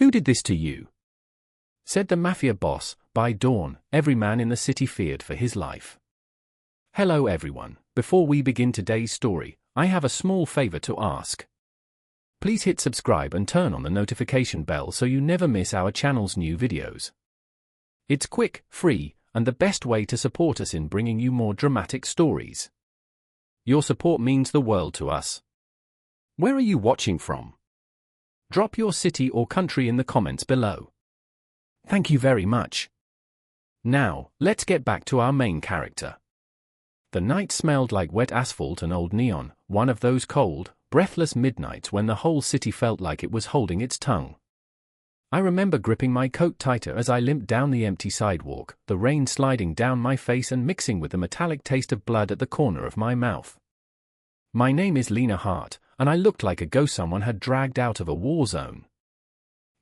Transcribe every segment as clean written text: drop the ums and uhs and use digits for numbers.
"Who did this to you?" said the Mafia boss. By dawn, every man in the city feared for his life. Hello everyone, before we begin today's story, I have a small favor to ask. Please hit subscribe and turn on the notification bell so you never miss our channel's new videos. It's quick, free, and the best way to support us in bringing you more dramatic stories. Your support means the world to us. Where are you watching from? Drop your city or country in the comments below. Thank you very much. Now, let's get back to our main character. The night smelled like wet asphalt and old neon, one of those cold, breathless midnights when the whole city felt like it was holding its tongue. I remember gripping my coat tighter as I limped down the empty sidewalk, the rain sliding down my face and mixing with the metallic taste of blood at the corner of my mouth. My name is Lena Hart, and I looked like a ghost someone had dragged out of a war zone.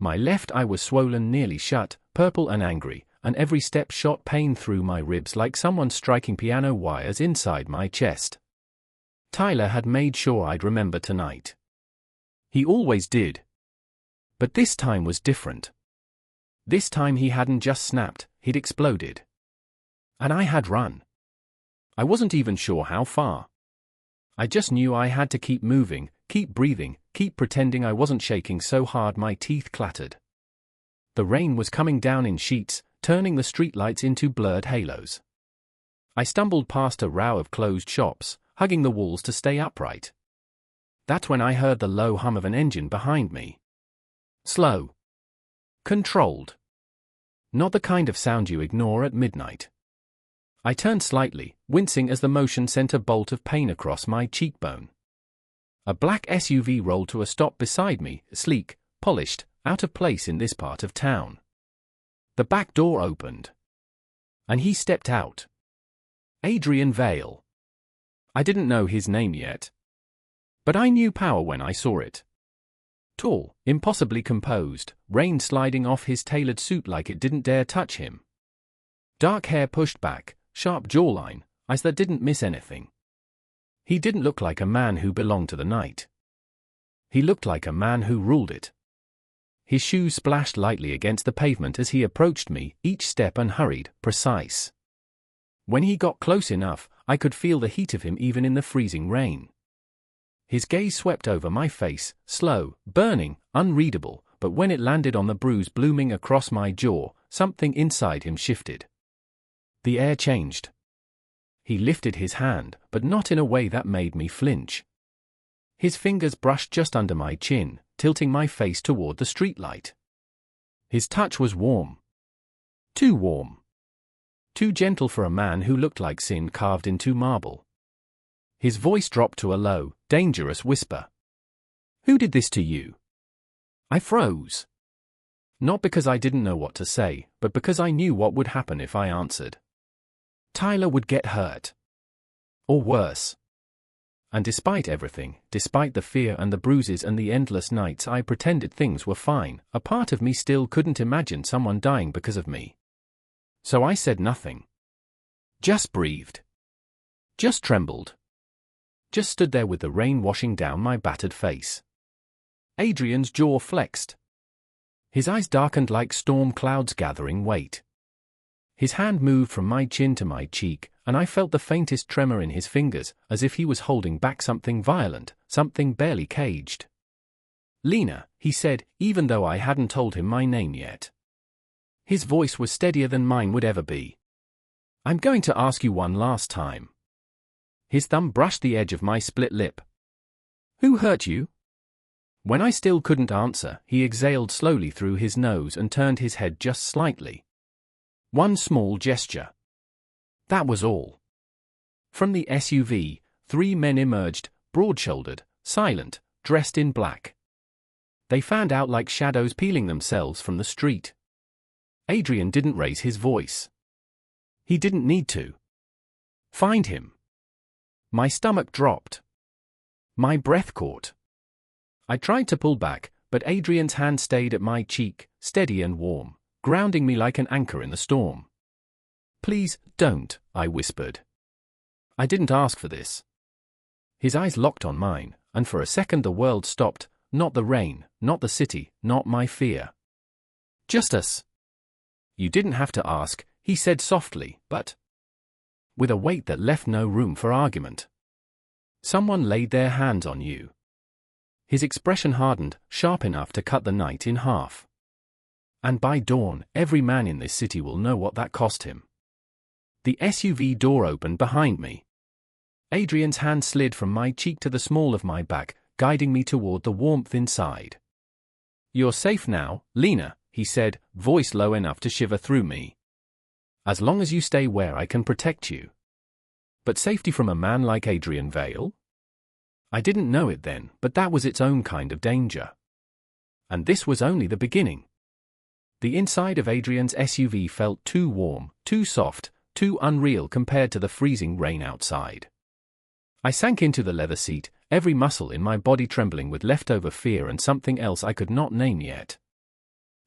My left eye was swollen nearly shut, purple and angry, and every step shot pain through my ribs like someone striking piano wires inside my chest. Tyler had made sure I'd remember tonight. He always did. But this time was different. This time he hadn't just snapped, he'd exploded. And I had run. I wasn't even sure how far. I just knew I had to keep moving, keep breathing, keep pretending I wasn't shaking so hard my teeth clattered. The rain was coming down in sheets, turning the streetlights into blurred halos. I stumbled past a row of closed shops, hugging the walls to stay upright. That's when I heard the low hum of an engine behind me. Slow. Controlled. Not the kind of sound you ignore at midnight. I turned slightly, wincing as the motion sent a bolt of pain across my cheekbone. A black SUV rolled to a stop beside me, sleek, polished, out of place in this part of town. The back door opened. And he stepped out. Adrian Vale. I didn't know his name yet. But I knew power when I saw it. Tall, impossibly composed, rain sliding off his tailored suit like it didn't dare touch him. Dark hair pushed back, sharp jawline, eyes that didn't miss anything. He didn't look like a man who belonged to the night. He looked like a man who ruled it. His shoes splashed lightly against the pavement as he approached me, each step unhurried, precise. When he got close enough, I could feel the heat of him even in the freezing rain. His gaze swept over my face, slow, burning, unreadable, but when it landed on the bruise blooming across my jaw, something inside him shifted. The air changed. He lifted his hand, but not in a way that made me flinch. His fingers brushed just under my chin, tilting my face toward the streetlight. His touch was warm. Too warm. Too gentle for a man who looked like sin carved into marble. His voice dropped to a low, dangerous whisper. "Who did this to you?" I froze. Not because I didn't know what to say, but because I knew what would happen if I answered. Tyler would get hurt. Or worse. And despite everything, despite the fear and the bruises and the endless nights I pretended things were fine, a part of me still couldn't imagine someone dying because of me. So I said nothing. Just breathed. Just trembled. Just stood there with the rain washing down my battered face. Adrian's jaw flexed. His eyes darkened like storm clouds gathering weight. His hand moved from my chin to my cheek, and I felt the faintest tremor in his fingers, as if he was holding back something violent, something barely caged. "Lena," he said, even though I hadn't told him my name yet. His voice was steadier than mine would ever be. "I'm going to ask you one last time." His thumb brushed the edge of my split lip. "Who hurt you?" When I still couldn't answer, he exhaled slowly through his nose and turned his head just slightly. One small gesture. That was all. From the SUV, 3 men emerged, broad-shouldered, silent, dressed in black. They fanned out like shadows peeling themselves from the street. Adrian didn't raise his voice. He didn't need to. "Find him." My stomach dropped. My breath caught. I tried to pull back, but Adrian's hand stayed at my cheek, steady and warm, grounding me like an anchor in the storm. "Please, don't," I whispered. I didn't ask for this. His eyes locked on mine, and for a second the world stopped, not the rain, not the city, not my fear. Just us. You didn't have to ask, he said softly, but with a weight that left no room for argument. Someone laid their hands on you. His expression hardened, sharp enough to cut the night in half. And by dawn, every man in this city will know what that cost him. The SUV door opened behind me. Adrian's hand slid from my cheek to the small of my back, guiding me toward the warmth inside. You're safe now, Lena, he said, voice low enough to shiver through me. As long as you stay where I can protect you. But safety from a man like Adrian Vale? I didn't know it then, but that was its own kind of danger. And this was only the beginning. The inside of Adrian's SUV felt too warm, too soft, too unreal compared to the freezing rain outside. I sank into the leather seat, every muscle in my body trembling with leftover fear and something else I could not name yet.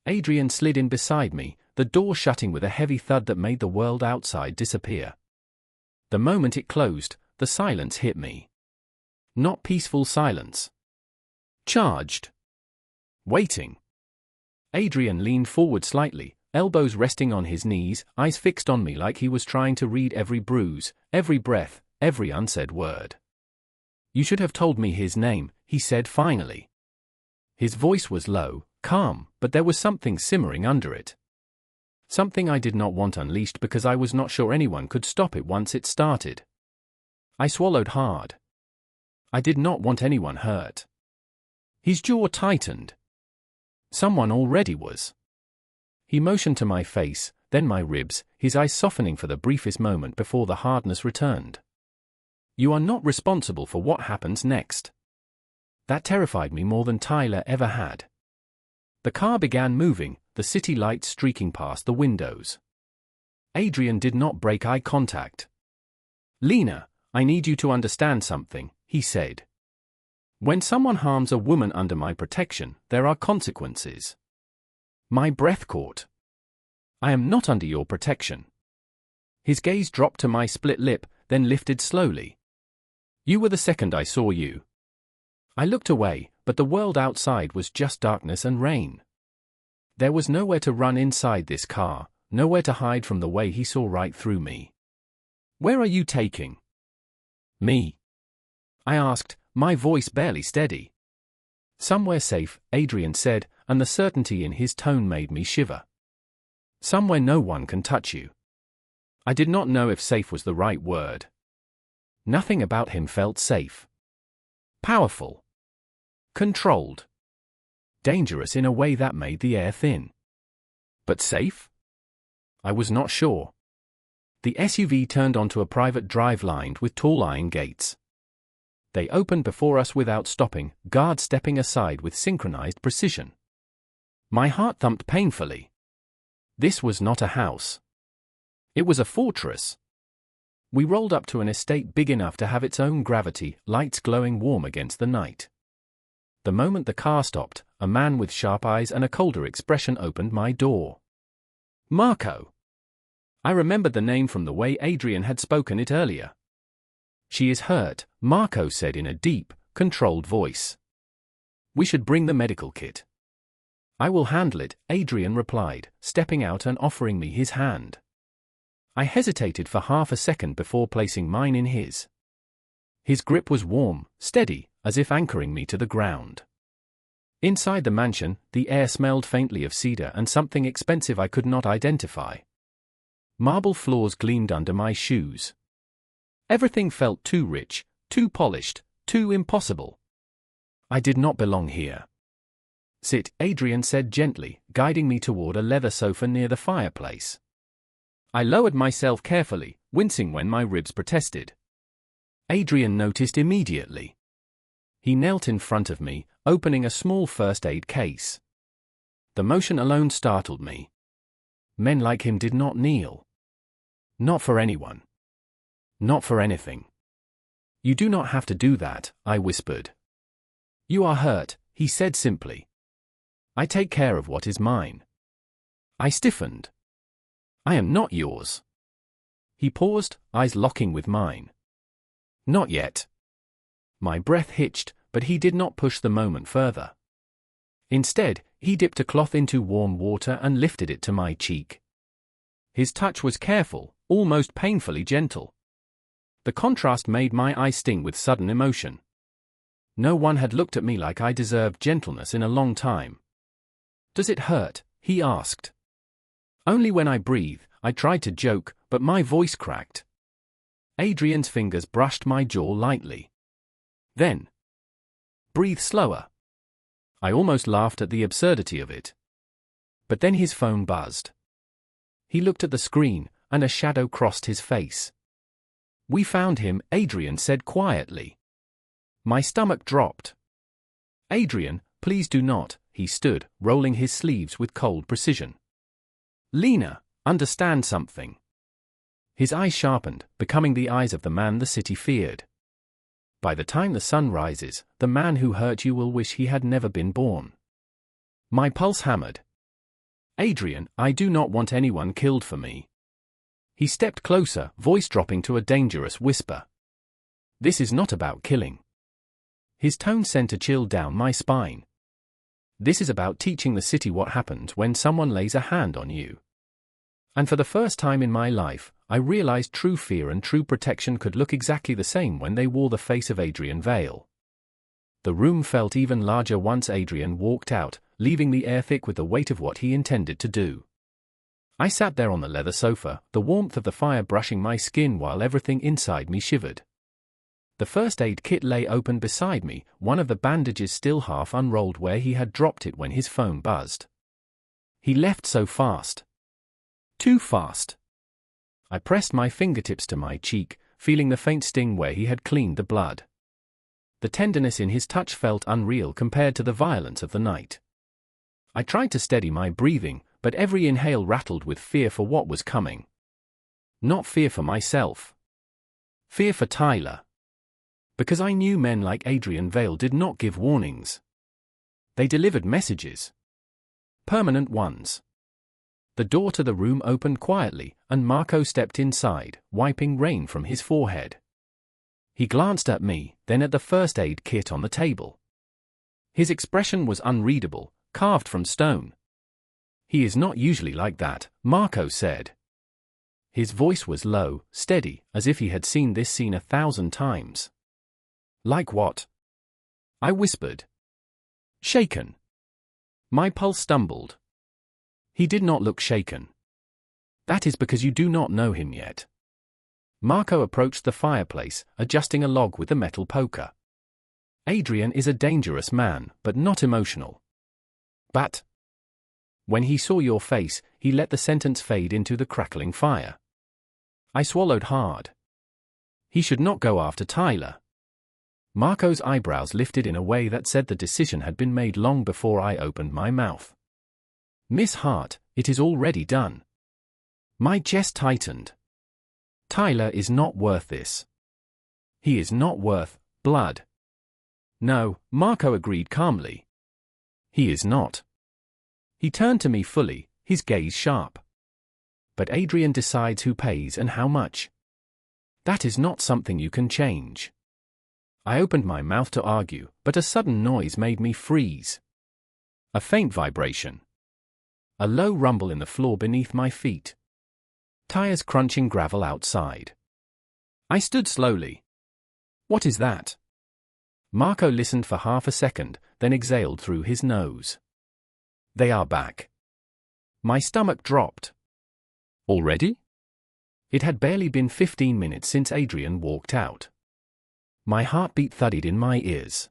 Adrian slid in beside me, the door shutting with a heavy thud that made the world outside disappear. The moment it closed, the silence hit me. Not peaceful silence. Charged. Waiting. Adrian leaned forward slightly, elbows resting on his knees, eyes fixed on me like he was trying to read every bruise, every breath, every unsaid word. You should have told me his name, he said finally. His voice was low, calm, but there was something simmering under it. Something I did not want unleashed because I was not sure anyone could stop it once it started. I swallowed hard. I did not want anyone hurt. His jaw tightened. Someone already was. He motioned to my face, then my ribs, his eyes softening for the briefest moment before the hardness returned. You are not responsible for what happens next. That terrified me more than Tyler ever had. The car began moving, the city lights streaking past the windows. Adrian did not break eye contact. Lena, I need you to understand something, he said. When someone harms a woman under my protection, there are consequences. My breath caught. I am not under your protection. His gaze dropped to my split lip, then lifted slowly. You were the second I saw you. I looked away, but the world outside was just darkness and rain. There was nowhere to run inside this car, nowhere to hide from the way he saw right through me. Where are you taking me? I asked, my voice barely steady. Somewhere safe, Adrian said, and the certainty in his tone made me shiver. Somewhere no one can touch you. I did not know if safe was the right word. Nothing about him felt safe. Powerful. Controlled. Dangerous in a way that made the air thin. But safe? I was not sure. The SUV turned onto a private drive lined with tall iron gates. They opened before us without stopping, guards stepping aside with synchronized precision. My heart thumped painfully. This was not a house. It was a fortress. We rolled up to an estate big enough to have its own gravity, lights glowing warm against the night. The moment the car stopped, a man with sharp eyes and a colder expression opened my door. Marco. I remembered the name from the way Adrian had spoken it earlier. She is hurt, Marco said in a deep, controlled voice. We should bring the medical kit. I will handle it, Adrian replied, stepping out and offering me his hand. I hesitated for half a second before placing mine in his. His grip was warm, steady, as if anchoring me to the ground. Inside the mansion, the air smelled faintly of cedar and something expensive I could not identify. Marble floors gleamed under my shoes. Everything felt too rich, too polished, too impossible. I did not belong here. Sit, Adrian said gently, guiding me toward a leather sofa near the fireplace. I lowered myself carefully, wincing when my ribs protested. Adrian noticed immediately. He knelt in front of me, opening a small first aid case. The motion alone startled me. Men like him did not kneel. Not for anyone. Not for anything. You do not have to do that, I whispered. You are hurt, he said simply. I take care of what is mine. I stiffened. I am not yours. He paused, eyes locking with mine. Not yet. My breath hitched, but he did not push the moment further. Instead, he dipped a cloth into warm water and lifted it to my cheek. His touch was careful, almost painfully gentle. The contrast made my eyes sting with sudden emotion. No one had looked at me like I deserved gentleness in a long time. "Does it hurt?" he asked. Only when I breathed. I tried to joke, but my voice cracked. Adrian's fingers brushed my jaw lightly. Then, "Breathe slower." I almost laughed at the absurdity of it. But then his phone buzzed. He looked at the screen, and a shadow crossed his face. "We found him," Adrian said quietly. My stomach dropped. "Adrian, please do not," he stood, rolling his sleeves with cold precision. "Lena, understand something." His eyes sharpened, becoming the eyes of the man the city feared. "By the time the sun rises, the man who hurt you will wish he had never been born." My pulse hammered. "Adrian, I do not want anyone killed for me." He stepped closer, voice dropping to a dangerous whisper. "This is not about killing." His tone sent a chill down my spine. "This is about teaching the city what happens when someone lays a hand on you." And for the first time in my life, I realized true fear and true protection could look exactly the same when they wore the face of Adrian Vale. The room felt even larger once Adrian walked out, leaving the air thick with the weight of what he intended to do. I sat there on the leather sofa, the warmth of the fire brushing my skin while everything inside me shivered. The first aid kit lay open beside me, one of the bandages still half unrolled where he had dropped it when his phone buzzed. He left so fast. Too fast. I pressed my fingertips to my cheek, feeling the faint sting where he had cleaned the blood. The tenderness in his touch felt unreal compared to the violence of the night. I tried to steady my breathing, but every inhale rattled with fear for what was coming. Not fear for myself. Fear for Tyler. Because I knew men like Adrian Vale did not give warnings. They delivered messages. Permanent ones. The door to the room opened quietly, and Marco stepped inside, wiping rain from his forehead. He glanced at me, then at the first aid kit on the table. His expression was unreadable, carved from stone. "He is not usually like that," Marco said. His voice was low, steady, as if he had seen this scene 1,000 times. "Like what?" I whispered. "Shaken." My pulse stumbled. He did not look shaken. "That is because you do not know him yet." Marco approached the fireplace, adjusting a log with the metal poker. "Adrian is a dangerous man, but not emotional." "But..." "When he saw your face, he let the sentence fade into the crackling fire." I swallowed hard. "He should not go after Tyler." Marco's eyebrows lifted in a way that said the decision had been made long before I opened my mouth. "Miss Hart, it is already done." My chest tightened. Tyler is not worth this. He is not worth blood. "No," Marco agreed calmly. "He is not." He turned to me fully, his gaze sharp. "But Adrian decides who pays and how much. That is not something you can change." I opened my mouth to argue, but a sudden noise made me freeze. A faint vibration. A low rumble in the floor beneath my feet. Tires crunching gravel outside. I stood slowly. "What is that?" Marco listened for half a second, then exhaled through his nose. "They are back." My stomach dropped. Already? It had barely been 15 minutes since Adrian walked out. My heartbeat thudded in my ears.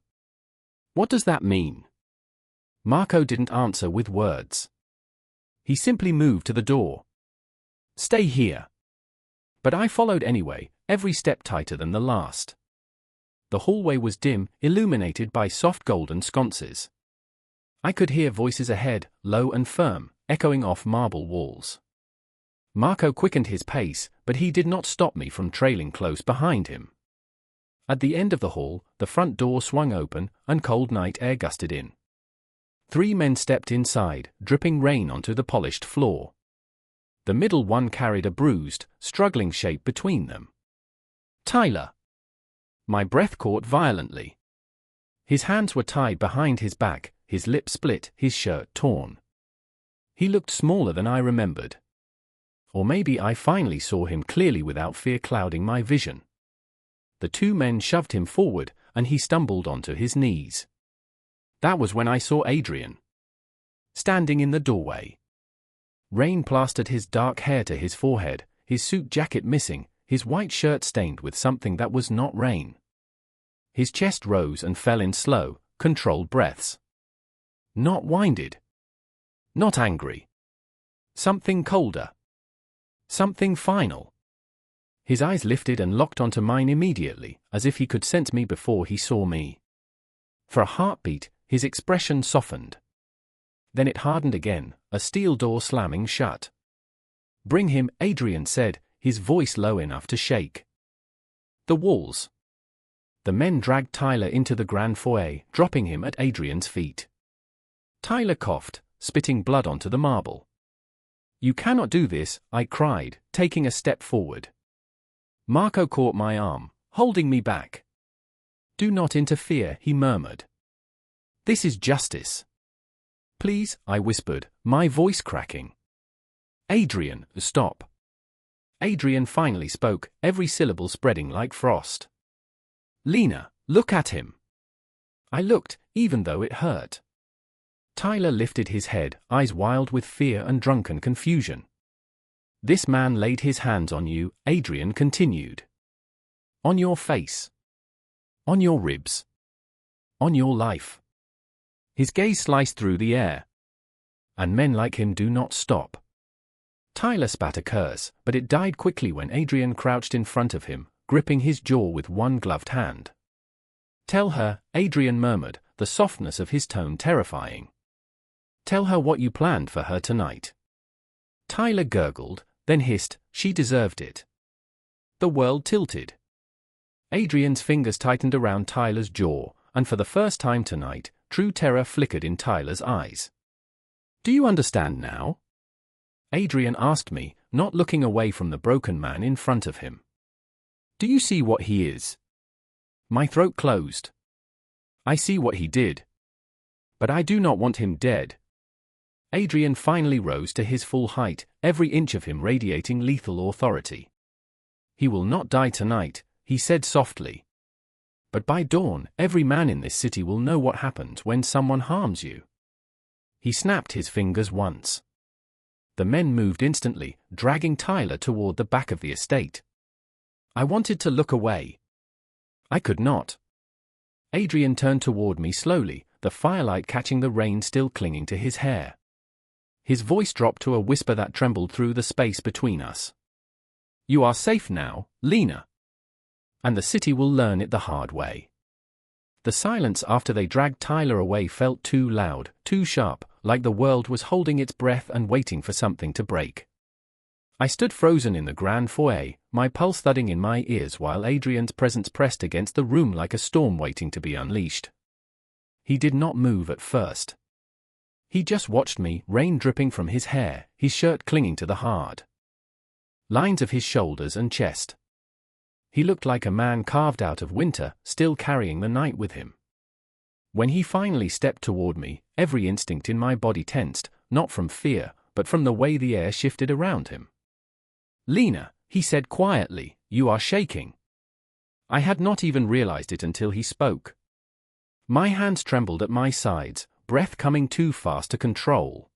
"What does that mean?" Marco didn't answer with words. He simply moved to the door. "Stay here." But I followed anyway, every step tighter than the last. The hallway was dim, illuminated by soft golden sconces. I could hear voices ahead, low and firm, echoing off marble walls. Marco quickened his pace, but he did not stop me from trailing close behind him. At the end of the hall, the front door swung open, and cold night air gusted in. 3 men stepped inside, dripping rain onto the polished floor. The middle one carried a bruised, struggling shape between them. "Tyler." My breath caught violently. His hands were tied behind his back, his lip split, his shirt torn. He looked smaller than I remembered. Or maybe I finally saw him clearly without fear clouding my vision. The two men shoved him forward, and he stumbled onto his knees. That was when I saw Adrian, standing in the doorway. Rain plastered his dark hair to his forehead, his suit jacket missing, his white shirt stained with something that was not rain. His chest rose and fell in slow, controlled breaths. Not winded. Not angry. Something colder. Something final. His eyes lifted and locked onto mine immediately, as if he could sense me before he saw me. For a heartbeat, his expression softened. Then it hardened again, a steel door slamming shut. "Bring him," Adrian said, his voice low enough to shake the walls. The men dragged Tyler into the grand foyer, dropping him at Adrian's feet. Tyler coughed, spitting blood onto the marble. "You cannot do this," I cried, taking a step forward. Marco caught my arm, holding me back. "Do not interfere," he murmured. "This is justice." "Please," I whispered, my voice cracking. "Adrian, stop." Adrian finally spoke, every syllable spreading like frost. "Lena, look at him." I looked, even though it hurt. Tyler lifted his head, eyes wild with fear and drunken confusion. "This man laid his hands on you," Adrian continued. "On your face. On your ribs. On your life." His gaze sliced through the air. "And men like him do not stop." Tyler spat a curse, but it died quickly when Adrian crouched in front of him, gripping his jaw with one gloved hand. "Tell her," Adrian murmured, the softness of his tone terrifying. "Tell her what you planned for her tonight." Tyler gurgled, then hissed, "She deserved it." The world tilted. Adrian's fingers tightened around Tyler's jaw, and for the first time tonight, true terror flickered in Tyler's eyes. "Do you understand now?" Adrian asked me, not looking away from the broken man in front of him. "Do you see what he is?" My throat closed. "I see what he did. But I do not want him dead." Adrian finally rose to his full height, every inch of him radiating lethal authority. "He will not die tonight," he said softly. "But by dawn, every man in this city will know what happens when someone harms you." He snapped his fingers once. The men moved instantly, dragging Tyler toward the back of the estate. I wanted to look away. I could not. Adrian turned toward me slowly, the firelight catching the rain still clinging to his hair. His voice dropped to a whisper that trembled through the space between us. "You are safe now, Lena. And the city will learn it the hard way." The silence after they dragged Tyler away felt too loud, too sharp, like the world was holding its breath and waiting for something to break. I stood frozen in the grand foyer, my pulse thudding in my ears while Adrian's presence pressed against the room like a storm waiting to be unleashed. He did not move at first. He just watched me, rain dripping from his hair, his shirt clinging to the hard lines of his shoulders and chest. He looked like a man carved out of winter, still carrying the night with him. When he finally stepped toward me, every instinct in my body tensed, not from fear, but from the way the air shifted around him. "Lena," he said quietly, "you are shaking." I had not even realized it until he spoke. My hands trembled at my sides, breath coming too fast to control.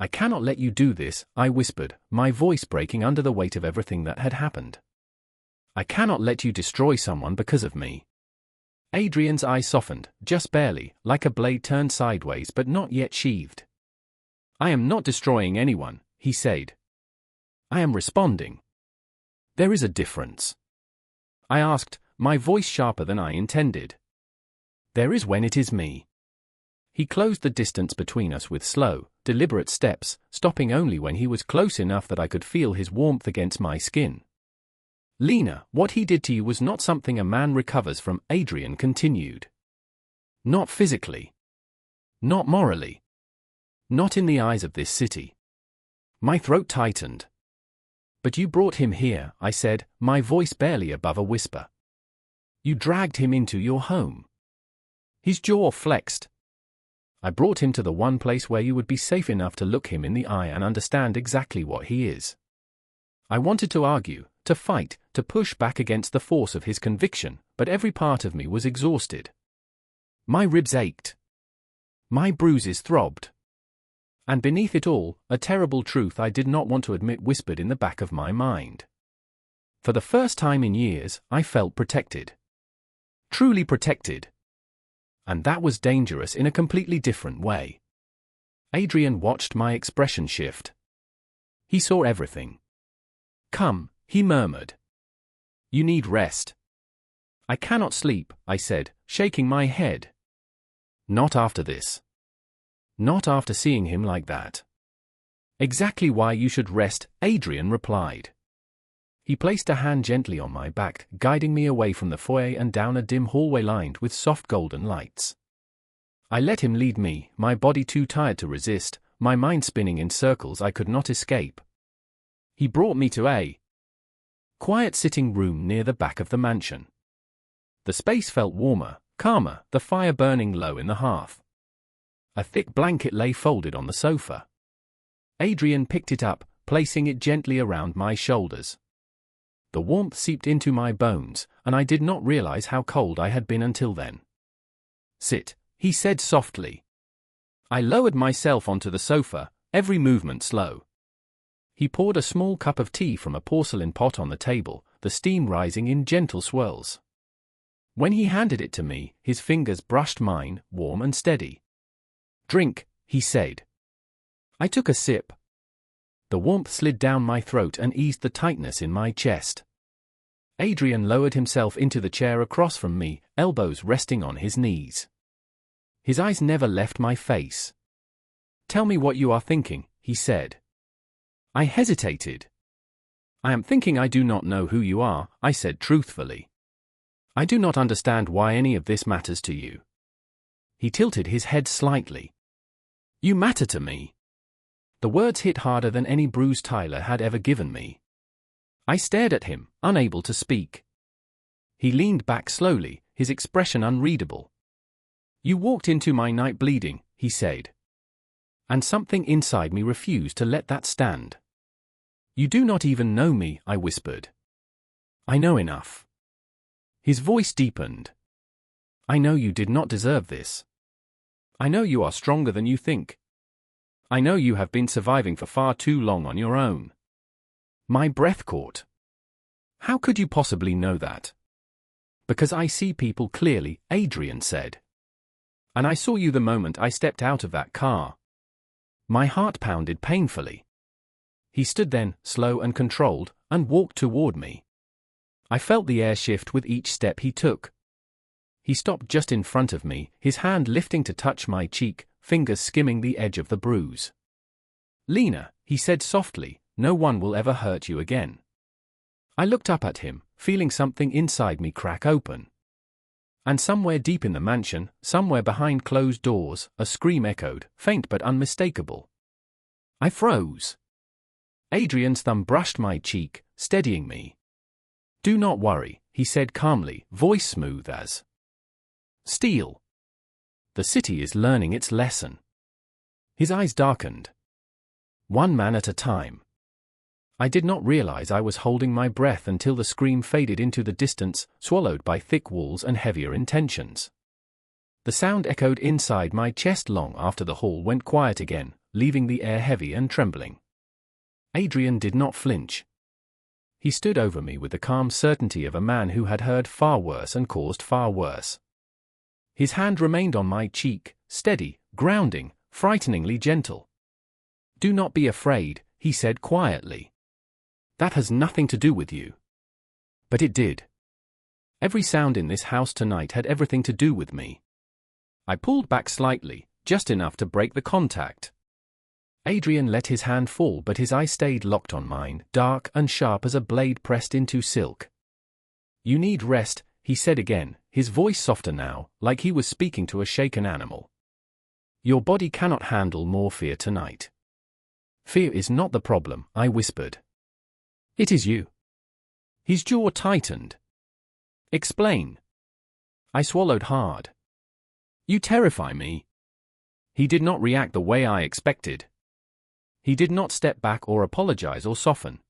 "I cannot let you do this," I whispered, my voice breaking under the weight of everything that had happened. "I cannot let you destroy someone because of me." Adrian's eyes softened, just barely, like a blade turned sideways but not yet sheathed. "I am not destroying anyone," he said. "I am responding." "There is a difference?" I asked, my voice sharper than I intended. "There is when it is me." He closed the distance between us with slow, deliberate steps, stopping only when he was close enough that I could feel his warmth against my skin. "Lena, what he did to you was not something a man recovers from," Adrian continued. "Not physically. Not morally. Not in the eyes of this city." My throat tightened. "But you brought him here," I said, my voice barely above a whisper. "You dragged him into your home." His jaw flexed. I brought him to the one place where you would be safe enough to look him in the eye and understand exactly what he is. I wanted to argue, to fight, to push back against the force of his conviction, but every part of me was exhausted. My ribs ached. My bruises throbbed. And beneath it all, a terrible truth I did not want to admit whispered in the back of my mind. For the first time in years, I felt protected. Truly protected. And that was dangerous in a completely different way. Adrian watched my expression shift. He saw everything. "Come," he murmured. "You need rest." "I cannot sleep," I said, shaking my head. "Not after this. Not after seeing him like that." "Exactly why you should rest," Adrian replied. He placed a hand gently on my back, guiding me away from the foyer and down a dim hallway lined with soft golden lights. I let him lead me, my body too tired to resist, my mind spinning in circles I could not escape. He brought me to a quiet sitting room near the back of the mansion. The space felt warmer, calmer, the fire burning low in the hearth. A thick blanket lay folded on the sofa. Adrian picked it up, placing it gently around my shoulders. The warmth seeped into my bones, and I did not realize how cold I had been until then. "Sit," he said softly. I lowered myself onto the sofa, every movement slow. He poured a small cup of tea from a porcelain pot on the table, the steam rising in gentle swirls. When he handed it to me, his fingers brushed mine, warm and steady. "Drink," he said. I took a sip. The warmth slid down my throat and eased the tightness in my chest. Adrian lowered himself into the chair across from me, elbows resting on his knees. His eyes never left my face. "Tell me what you are thinking," he said. I hesitated. "I am thinking I do not know who you are," I said truthfully. "I do not understand why any of this matters to you." He tilted his head slightly. "You matter to me." The words hit harder than any bruise Tyler had ever given me. I stared at him, unable to speak. He leaned back slowly, his expression unreadable. "You walked into my night bleeding," he said. And something inside me refused to let that stand. "You do not even know me," I whispered. "I know enough." His voice deepened. "I know you did not deserve this. I know you are stronger than you think. I know you have been surviving for far too long on your own." My breath caught. "How could you possibly know that?" "Because I see people clearly," Adrian said. "And I saw you the moment I stepped out of that car." My heart pounded painfully. He stood then, slow and controlled, and walked toward me. I felt the air shift with each step he took. He stopped just in front of me, his hand lifting to touch my cheek, fingers skimming the edge of the bruise. "Lena," he said softly, "no one will ever hurt you again." I looked up at him, feeling something inside me crack open. And somewhere deep in the mansion, somewhere behind closed doors, a scream echoed, faint but unmistakable. I froze. Adrian's thumb brushed my cheek, steadying me. "Do not worry," he said calmly, voice smooth as steel. "The city is learning its lesson." His eyes darkened. "One man at a time." I did not realize I was holding my breath until the scream faded into the distance, swallowed by thick walls and heavier intentions. The sound echoed inside my chest long after the hall went quiet again, leaving the air heavy and trembling. Adrian did not flinch. He stood over me with the calm certainty of a man who had heard far worse and caused far worse. His hand remained on my cheek, steady, grounding, frighteningly gentle. "Do not be afraid," he said quietly. "That has nothing to do with you." But it did. Every sound in this house tonight had everything to do with me. I pulled back slightly, just enough to break the contact. Adrian let his hand fall, but his eyes stayed locked on mine, dark and sharp as a blade pressed into silk. "You need rest," he said again, his voice softer now, like he was speaking to a shaken animal. "Your body cannot handle more fear tonight." "Fear is not the problem," I whispered. "It is you." His jaw tightened. "Explain." I swallowed hard. "You terrify me." He did not react the way I expected. He did not step back or apologize or soften.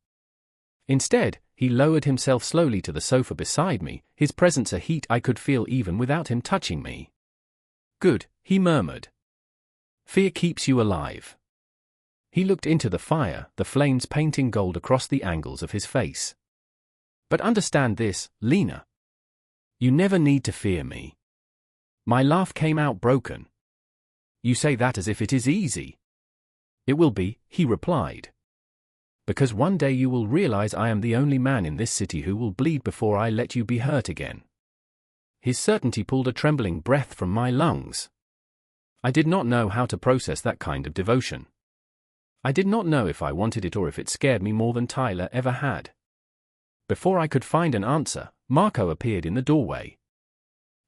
Instead, he lowered himself slowly to the sofa beside me, his presence a heat I could feel even without him touching me. "Good," he murmured. "Fear keeps you alive." He looked into the fire, the flames painting gold across the angles of his face. "But understand this, Lena. You never need to fear me." My laugh came out broken. "You say that as if it is easy." "It will be," he replied. "Because one day you will realize I am the only man in this city who will bleed before I let you be hurt again." His certainty pulled a trembling breath from my lungs. I did not know how to process that kind of devotion. I did not know if I wanted it or if it scared me more than Tyler ever had. Before I could find an answer, Marco appeared in the doorway.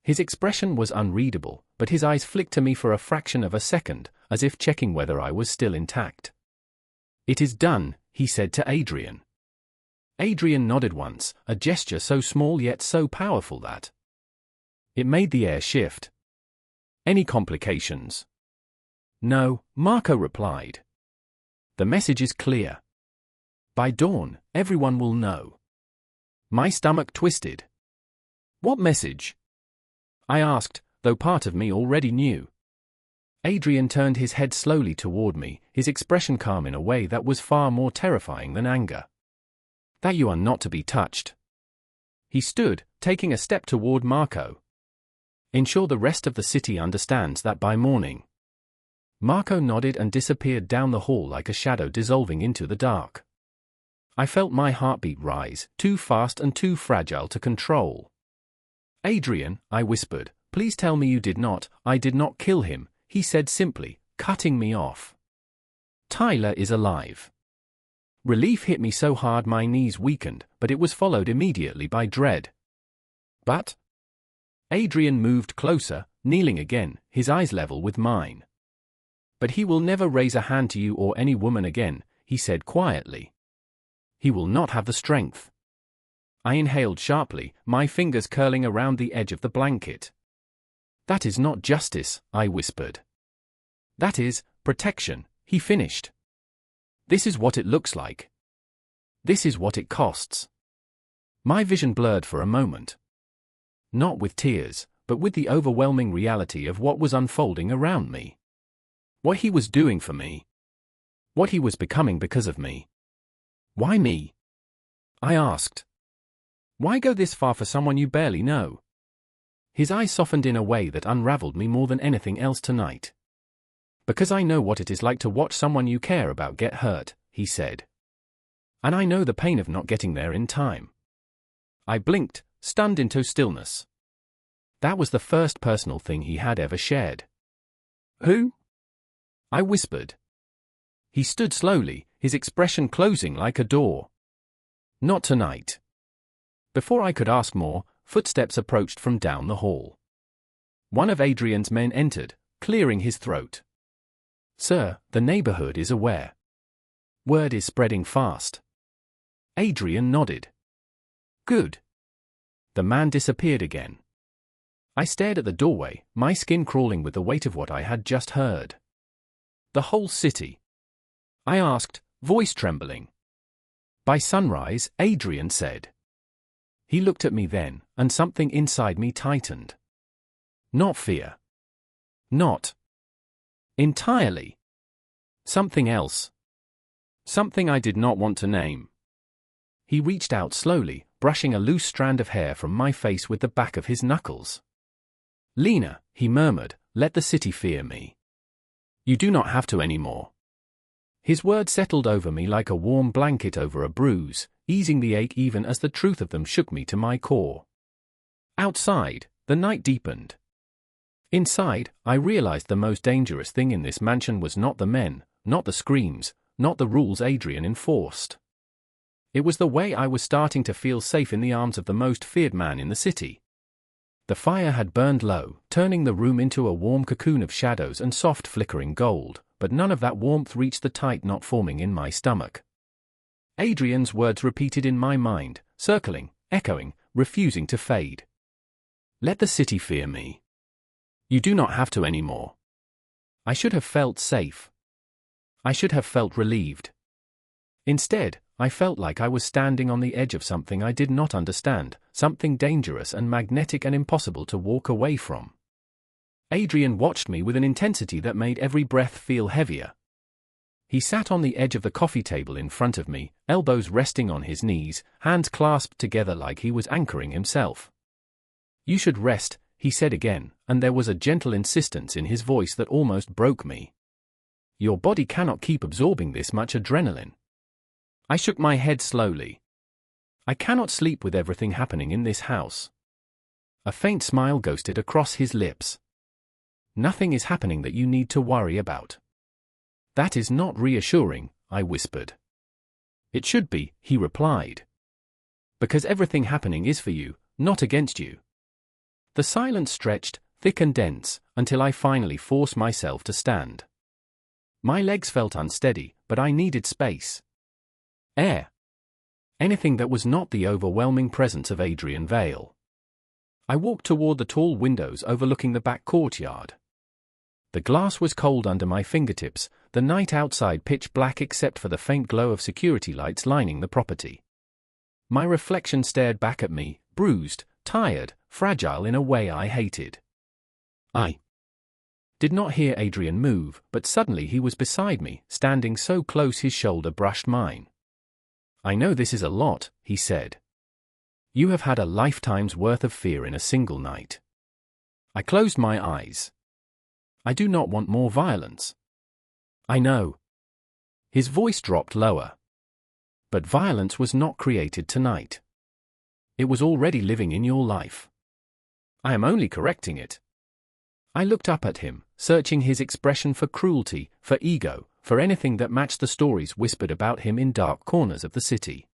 His expression was unreadable, but his eyes flicked to me for a fraction of a second, as if checking whether I was still intact. "It is done," he said to Adrian. Adrian nodded once, a gesture so small yet so powerful that it made the air shift. "Any complications?" "No," Marco replied. "The message is clear. By dawn, everyone will know." My stomach twisted. "What message?" I asked, though part of me already knew. Adrian turned his head slowly toward me, his expression calm in a way that was far more terrifying than anger. "That you are not to be touched." He stood, taking a step toward Marco. "Ensure the rest of the city understands that by morning." Marco nodded and disappeared down the hall like a shadow dissolving into the dark. I felt my heartbeat rise, too fast and too fragile to control. "Adrian," I whispered, "please tell me you did not, I did not kill him," he said simply, cutting me off. "Tyler is alive." Relief hit me so hard my knees weakened, but it was followed immediately by dread. "But?" Adrian moved closer, kneeling again, his eyes level with mine. "But he will never raise a hand to you or any woman again," he said quietly. "He will not have the strength." I inhaled sharply, my fingers curling around the edge of the blanket. "That is not justice," I whispered. "That is protection," he finished. "This is what it looks like. This is what it costs." My vision blurred for a moment. Not with tears, but with the overwhelming reality of what was unfolding around me. What he was doing for me. What he was becoming because of me. "Why me?" I asked. "Why go this far for someone you barely know?" His eyes softened in a way that unraveled me more than anything else tonight. "Because I know what it is like to watch someone you care about get hurt," he said. "And I know the pain of not getting there in time." I blinked, stunned into stillness. That was the first personal thing he had ever shared. "Who?" I whispered. He stood slowly, his expression closing like a door. "Not tonight." Before I could ask more, footsteps approached from down the hall. One of Adrian's men entered, clearing his throat. "Sir, the neighborhood is aware. Word is spreading fast." Adrian nodded. "Good." The man disappeared again. I stared at the doorway, my skin crawling with the weight of what I had just heard. "The whole city?" I asked, voice trembling. "By sunrise," Adrian said. He looked at me then, and something inside me tightened. Not fear. Not entirely. Something else. Something I did not want to name. He reached out slowly, brushing a loose strand of hair from my face with the back of his knuckles. "Lena," he murmured, "let the city fear me. You do not have to anymore." His words settled over me like a warm blanket over a bruise, easing the ache even as the truth of them shook me to my core. Outside, the night deepened. Inside, I realized the most dangerous thing in this mansion was not the men, not the screams, not the rules Adrian enforced. It was the way I was starting to feel safe in the arms of the most feared man in the city. The fire had burned low, turning the room into a warm cocoon of shadows and soft flickering gold, but none of that warmth reached the tight knot forming in my stomach. Adrian's words repeated in my mind, circling, echoing, refusing to fade. "Let the city fear me. You do not have to anymore." I should have felt safe. I should have felt relieved. Instead, I felt like I was standing on the edge of something I did not understand, something dangerous and magnetic and impossible to walk away from. Adrian watched me with an intensity that made every breath feel heavier. He sat on the edge of the coffee table in front of me, elbows resting on his knees, hands clasped together like he was anchoring himself. "You should rest," he said again, and there was a gentle insistence in his voice that almost broke me. "Your body cannot keep absorbing this much adrenaline." I shook my head slowly. "I cannot sleep with everything happening in this house." A faint smile ghosted across his lips. "Nothing is happening that you need to worry about." "That is not reassuring," I whispered. "It should be," he replied. "Because everything happening is for you, not against you." The silence stretched, thick and dense, until I finally forced myself to stand. My legs felt unsteady, but I needed space. Air. Anything that was not the overwhelming presence of Adrian Vale. I walked toward the tall windows overlooking the back courtyard. The glass was cold under my fingertips, the night outside pitch black except for the faint glow of security lights lining the property. My reflection stared back at me, bruised, tired, fragile in a way I hated. I did not hear Adrian move, but suddenly he was beside me, standing so close his shoulder brushed mine. "I know this is a lot," he said. "You have had a lifetime's worth of fear in a single night." I closed my eyes. "I do not want more violence." "I know." His voice dropped lower. "But violence was not created tonight. It was already living in your life. I am only correcting it." I looked up at him, searching his expression for cruelty, for ego, for anything that matched the stories whispered about him in dark corners of the city.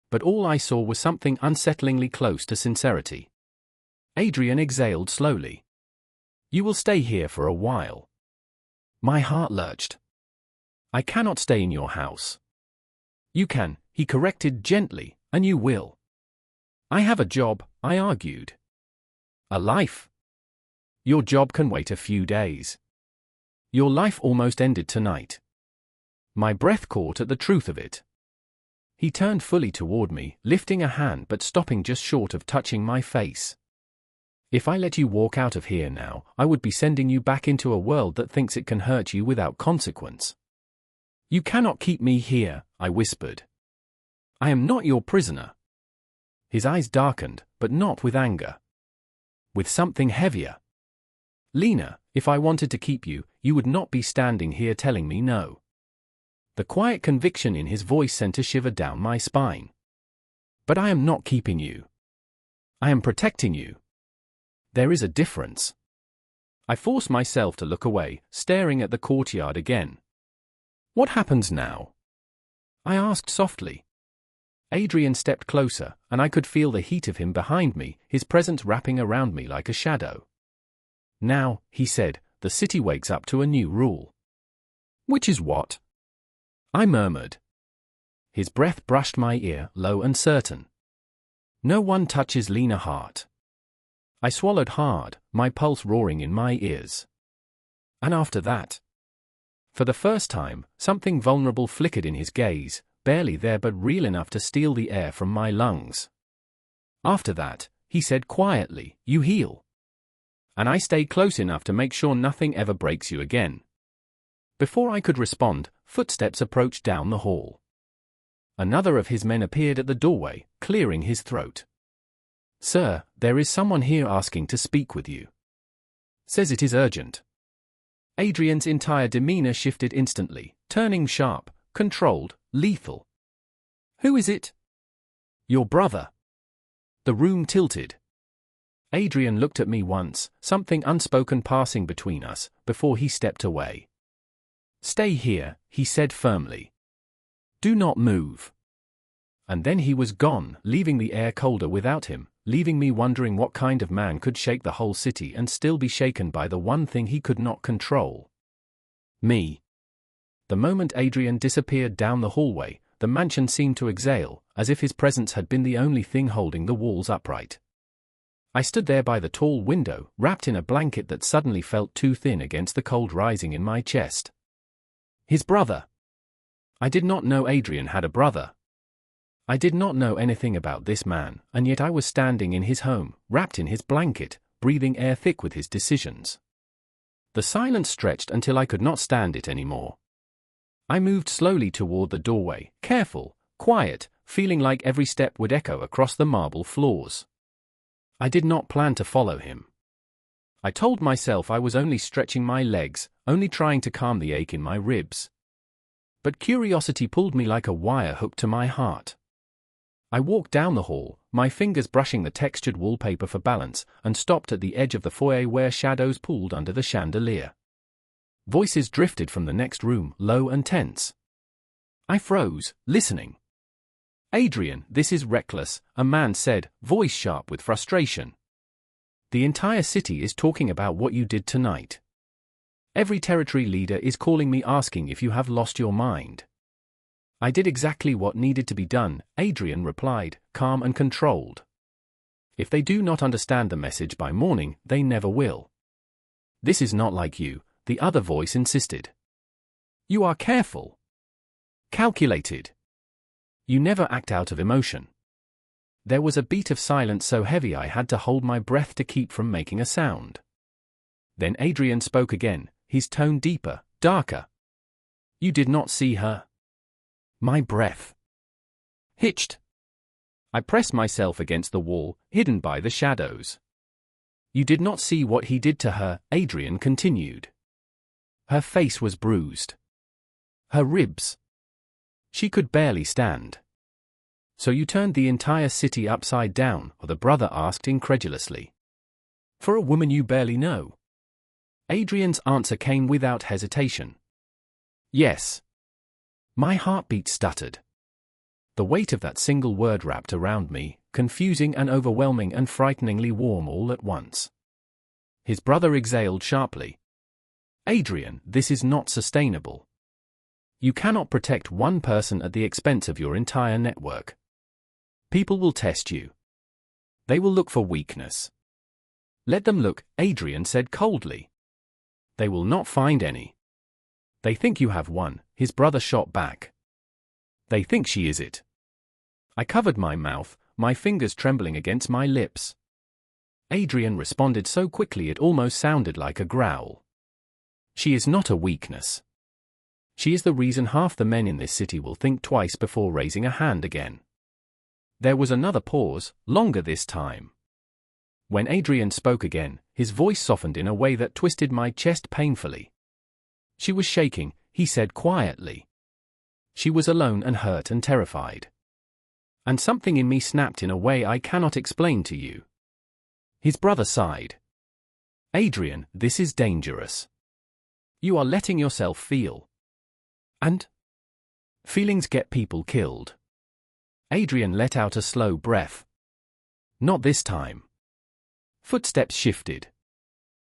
But all I saw was something unsettlingly close to sincerity. Adrian exhaled slowly. "You will stay here for a while." My heart lurched. "I cannot stay in your house." "You can," he corrected gently, "and you will." "I have a job," I argued. "A life." "Your job can wait a few days. Your life almost ended tonight." My breath caught at the truth of it. He turned fully toward me, lifting a hand but stopping just short of touching my face. "If I let you walk out of here now, I would be sending you back into a world that thinks it can hurt you without consequence." "You cannot keep me here," I whispered. "I am not your prisoner." His eyes darkened, but not with anger. With something heavier. "Lena, if I wanted to keep you, you would not be standing here telling me no." The quiet conviction in his voice sent a shiver down my spine. "But I am not keeping you. I am protecting you. There is a difference." I forced myself to look away, staring at the courtyard again. "What happens now?" I asked softly. Adrian stepped closer, and I could feel the heat of him behind me, his presence wrapping around me like a shadow. "Now," he said, "the city wakes up to a new rule." "Which is what?" I murmured. His breath brushed my ear, low and certain. "No one touches Lena Hart." I swallowed hard, my pulse roaring in my ears. "And after that?" For the first time, something vulnerable flickered in his gaze, barely there but real enough to steal the air from my lungs. "After that," he said quietly, "you heal. And I stay close enough to make sure nothing ever breaks you again." Before I could respond, footsteps approached down the hall. Another of his men appeared at the doorway, clearing his throat. "Sir, there is someone here asking to speak with you. Says it is urgent." Adrian's entire demeanor shifted instantly, turning sharp, controlled, lethal. "Who is it?" "Your brother." The room tilted. Adrian looked at me once, something unspoken passing between us, before he stepped away. "Stay here," he said firmly. "Do not move." And then he was gone, leaving the air colder without him, leaving me wondering what kind of man could shake the whole city and still be shaken by the one thing he could not control. Me. The moment Adrian disappeared down the hallway, the mansion seemed to exhale, as if his presence had been the only thing holding the walls upright. I stood there by the tall window, wrapped in a blanket that suddenly felt too thin against the cold rising in my chest. His brother. I did not know Adrian had a brother. I did not know anything about this man, and yet I was standing in his home, wrapped in his blanket, breathing air thick with his decisions. The silence stretched until I could not stand it anymore. I moved slowly toward the doorway, careful, quiet, feeling like every step would echo across the marble floors. I did not plan to follow him. I told myself I was only stretching my legs, only trying to calm the ache in my ribs. But curiosity pulled me like a wire hook to my heart. I walked down the hall, my fingers brushing the textured wallpaper for balance, and stopped at the edge of the foyer where shadows pooled under the chandelier. Voices drifted from the next room, low and tense. I froze, listening. "Adrian, this is reckless," a man said, voice sharp with frustration. "The entire city is talking about what you did tonight. Every territory leader is calling me asking if you have lost your mind." "I did exactly what needed to be done," Adrian replied, calm and controlled. "If they do not understand the message by morning, they never will." "This is not like you," the other voice insisted. "You are careful. Calculated. You never act out of emotion." There was a beat of silence so heavy I had to hold my breath to keep from making a sound. Then Adrian spoke again, his tone deeper, darker. "You did not see her." My breath hitched. I pressed myself against the wall, hidden by the shadows. "You did not see what he did to her," Adrian continued. "Her face was bruised. Her ribs. She could barely stand." "So you turned the entire city upside down?" the brother asked incredulously. "For a woman you barely know?" Adrian's answer came without hesitation. "Yes." My heartbeat stuttered. The weight of that single word wrapped around me, confusing and overwhelming and frighteningly warm all at once. His brother exhaled sharply. "Adrian, this is not sustainable. You cannot protect one person at the expense of your entire network. People will test you. They will look for weakness." "Let them look," Adrian said coldly. "They will not find any." "They think you have one," his brother shot back. "They think she is it." I covered my mouth, my fingers trembling against my lips. Adrian responded so quickly it almost sounded like a growl. "She is not a weakness. She is the reason half the men in this city will think twice before raising a hand again." There was another pause, longer this time. When Adrian spoke again, his voice softened in a way that twisted my chest painfully. "She was shaking," he said quietly. "She was alone and hurt and terrified. And something in me snapped in a way I cannot explain to you." His brother sighed. "Adrian, this is dangerous. You are letting yourself feel. And feelings get people killed." Adrian let out a slow breath. "Not this time." Footsteps shifted.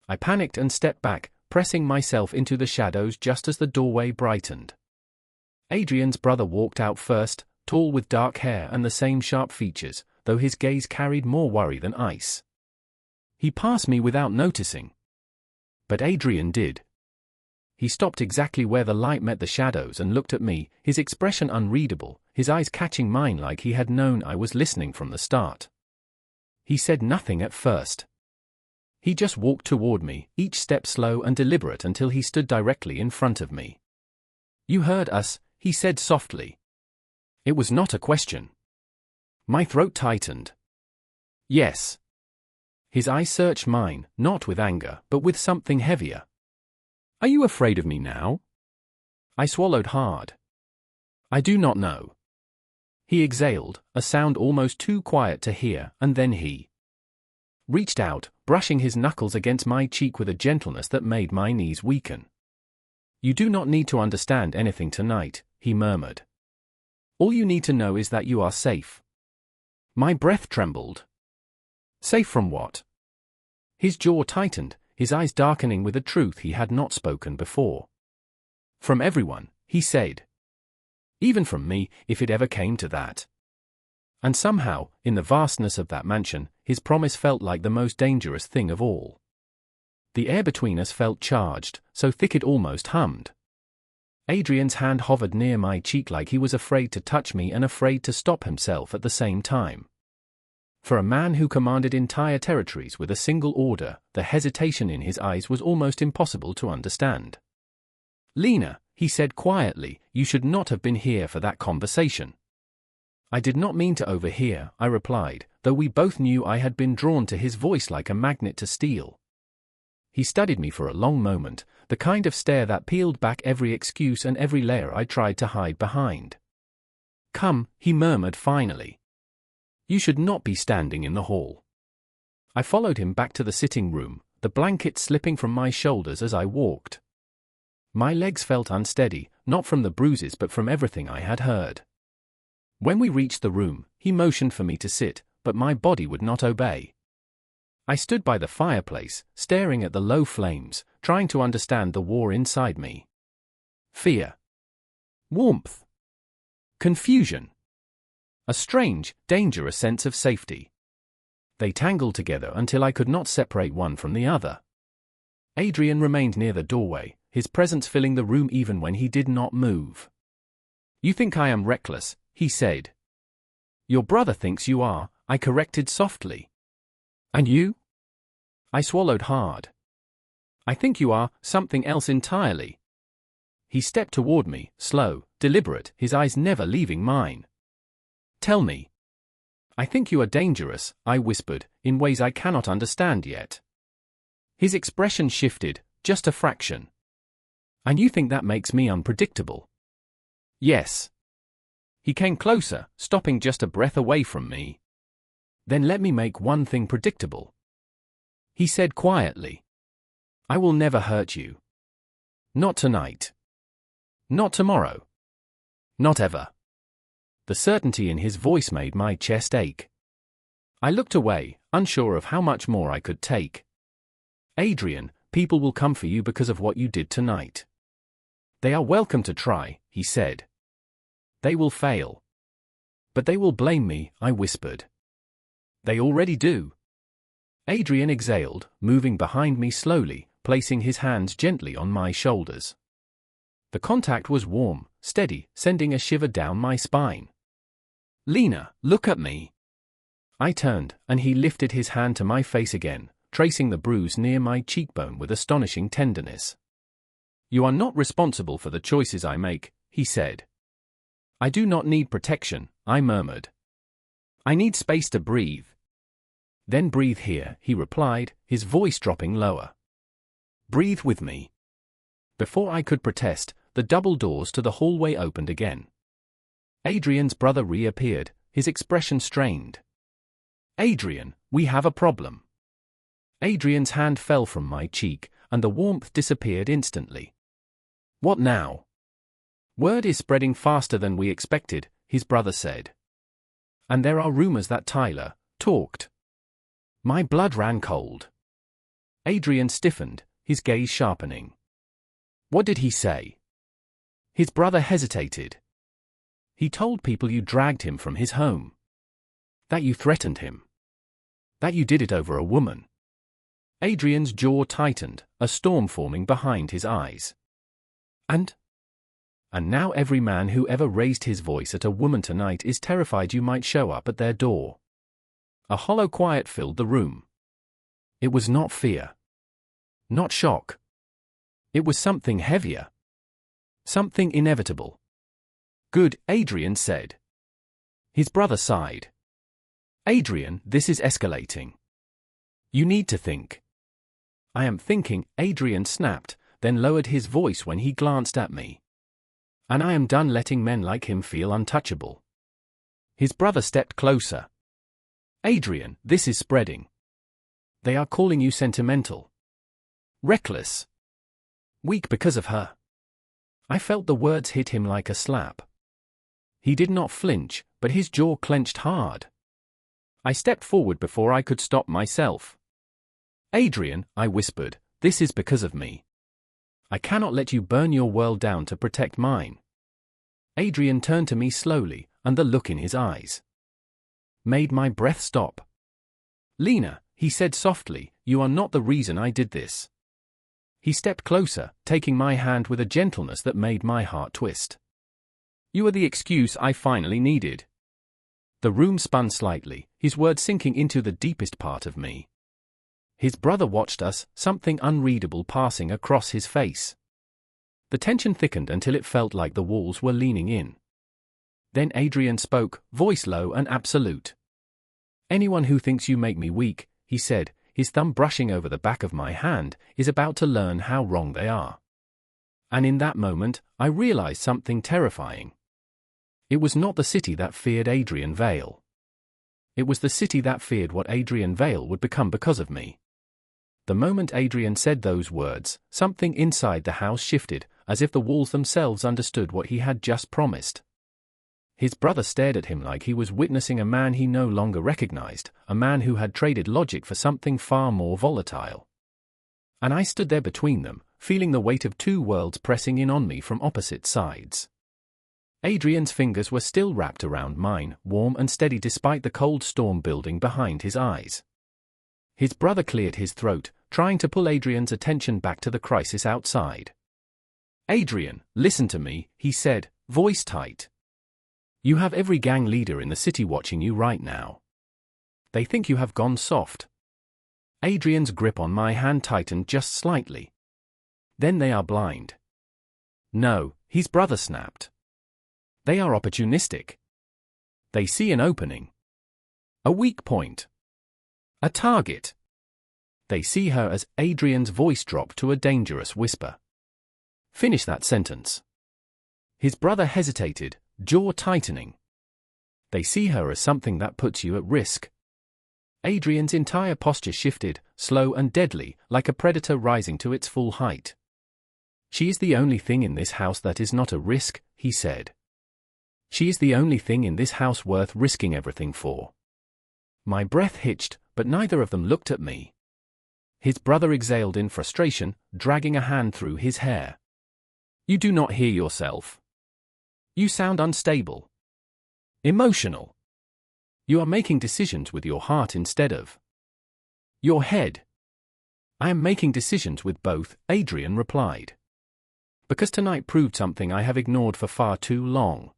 I panicked and stepped back, pressing myself into the shadows just as the doorway brightened. Adrian's brother walked out first, tall with dark hair and the same sharp features, though his gaze carried more worry than ice. He passed me without noticing. But Adrian did. He stopped exactly where the light met the shadows and looked at me, his expression unreadable, his eyes catching mine like he had known I was listening from the start. He said nothing at first. He just walked toward me, each step slow and deliberate until he stood directly in front of me. "You heard us," he said softly. It was not a question. My throat tightened. "Yes." His eyes searched mine, not with anger, but with something heavier. "Are you afraid of me now?" I swallowed hard. "I do not know." He exhaled, a sound almost too quiet to hear, and then he reached out, brushing his knuckles against my cheek with a gentleness that made my knees weaken. "You do not need to understand anything tonight," he murmured. "All you need to know is that you are safe." My breath trembled. Safe from what? His jaw tightened, his eyes darkening with a truth he had not spoken before. "From everyone," he said. "Even from me, if it ever came to that." And somehow, in the vastness of that mansion, his promise felt like the most dangerous thing of all. The air between us felt charged, so thick it almost hummed. Adrian's hand hovered near my cheek like he was afraid to touch me and afraid to stop himself at the same time. For a man who commanded entire territories with a single order, the hesitation in his eyes was almost impossible to understand. "Lena," he said quietly, "you should not have been here for that conversation." "I did not mean to overhear," I replied, though we both knew I had been drawn to his voice like a magnet to steel. He studied me for a long moment, the kind of stare that peeled back every excuse and every layer I tried to hide behind. "Come," he murmured finally. "You should not be standing in the hall." I followed him back to the sitting room, the blanket slipping from my shoulders as I walked. My legs felt unsteady, not from the bruises but from everything I had heard. When we reached the room, he motioned for me to sit, but my body would not obey. I stood by the fireplace, staring at the low flames, trying to understand the war inside me. Fear. Warmth. Confusion. A strange, dangerous sense of safety. They tangled together until I could not separate one from the other. Adrian remained near the doorway, his presence filling the room even when he did not move. "You think I am reckless," he said. "Your brother thinks you are," I corrected softly. "And you?" I swallowed hard. "I think you are something else entirely." He stepped toward me, slow, deliberate, his eyes never leaving mine. "Tell me." "I think you are dangerous," I whispered, "in ways I cannot understand yet." His expression shifted, just a fraction. "And you think that makes me unpredictable?" "Yes." He came closer, stopping just a breath away from me. "Then let me make one thing predictable," he said quietly. "I will never hurt you. Not tonight. Not tomorrow. Not ever." The certainty in his voice made my chest ache. I looked away, unsure of how much more I could take. "Adrian, people will come for you because of what you did tonight. They are welcome to try," he said. "They will fail. But they will blame me," I whispered. "They already do." Adrian exhaled, moving behind me slowly, placing his hands gently on my shoulders. The contact was warm, steady, sending a shiver down my spine. "Lena, look at me." I turned, and he lifted his hand to my face again, tracing the bruise near my cheekbone with astonishing tenderness. "You are not responsible for the choices I make," he said. "I do not need protection," I murmured. "I need space to breathe." "Then breathe here," he replied, his voice dropping lower. "Breathe with me." Before I could protest, the double doors to the hallway opened again. Adrian's brother reappeared, his expression strained. "Adrian, we have a problem." Adrian's hand fell from my cheek, and the warmth disappeared instantly. "What now?" "Word is spreading faster than we expected," his brother said. "And there are rumors that Tyler talked." My blood ran cold. Adrian stiffened, his gaze sharpening. "What did he say?" His brother hesitated. "He told people you dragged him from his home. That you threatened him. That you did it over a woman." Adrian's jaw tightened, a storm forming behind his eyes. And now every man who ever raised his voice at a woman tonight is terrified you might show up at their door. A hollow quiet filled the room. It was not fear. Not shock. It was something heavier. Something inevitable. "Good," Adrian said. His brother sighed. "Adrian, this is escalating. You need to think." "I am thinking," Adrian snapped, then lowered his voice when he glanced at me. "And I am done letting men like him feel untouchable." His brother stepped closer. "Adrian, this is spreading. They are calling you sentimental. Reckless. Weak because of her." I felt the words hit him like a slap. He did not flinch, but his jaw clenched hard. I stepped forward before I could stop myself. "Adrian," I whispered, "this is because of me. I cannot let you burn your world down to protect mine." Adrian turned to me slowly, and the look in his eyes. made my breath stop. "Lena," he said softly, "you are not the reason I did this." He stepped closer, taking my hand with a gentleness that made my heart twist. "You are the excuse I finally needed." The room spun slightly, his words sinking into the deepest part of me. His brother watched us, something unreadable passing across his face. The tension thickened until it felt like the walls were leaning in. Then Adrian spoke, voice low and absolute. "Anyone who thinks you make me weak," he said, his thumb brushing over the back of my hand, "is about to learn how wrong they are." And in that moment, I realized something terrifying. It was not the city that feared Adrian Vale. It was the city that feared what Adrian Vale would become because of me. The moment Adrian said those words, something inside the house shifted, as if the walls themselves understood what he had just promised. His brother stared at him like he was witnessing a man he no longer recognized, a man who had traded logic for something far more volatile. And I stood there between them, feeling the weight of two worlds pressing in on me from opposite sides. Adrian's fingers were still wrapped around mine, warm and steady despite the cold storm building behind his eyes. His brother cleared his throat, trying to pull Adrian's attention back to the crisis outside. "Adrian, listen to me," he said, voice tight. "You have every gang leader in the city watching you right now. They think you have gone soft." Adrian's grip on my hand tightened just slightly. "Then they are blind." "No," his brother snapped. "They are opportunistic. They see an opening. A weak point. A target. They see her as." Adrian's voice dropped to a dangerous whisper. "Finish that sentence." His brother hesitated, jaw tightening. "They see her as something that puts you at risk." Adrian's entire posture shifted, slow and deadly, like a predator rising to its full height. "She is the only thing in this house that is not a risk," he said. "She is the only thing in this house worth risking everything for." My breath hitched, but neither of them looked at me. His brother exhaled in frustration, dragging a hand through his hair. "You do not hear yourself. You sound unstable. Emotional. You are making decisions with your heart instead of your head." "I am making decisions with both," Adrian replied. "Because tonight proved something I have ignored for far too long."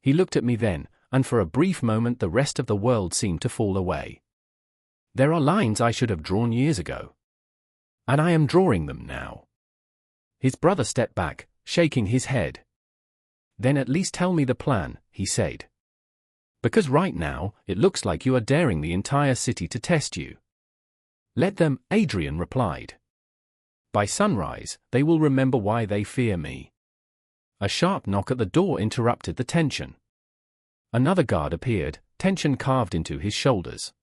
He looked at me then, and for a brief moment the rest of the world seemed to fall away. "There are lines I should have drawn years ago. And I am drawing them now." His brother stepped back, shaking his head. "Then at least tell me the plan," he said. "Because right now, it looks like you are daring the entire city to test you." "Let them," Adrian replied. "By sunrise, they will remember why they fear me." A sharp knock at the door interrupted the tension. Another guard appeared, tension carved into his shoulders.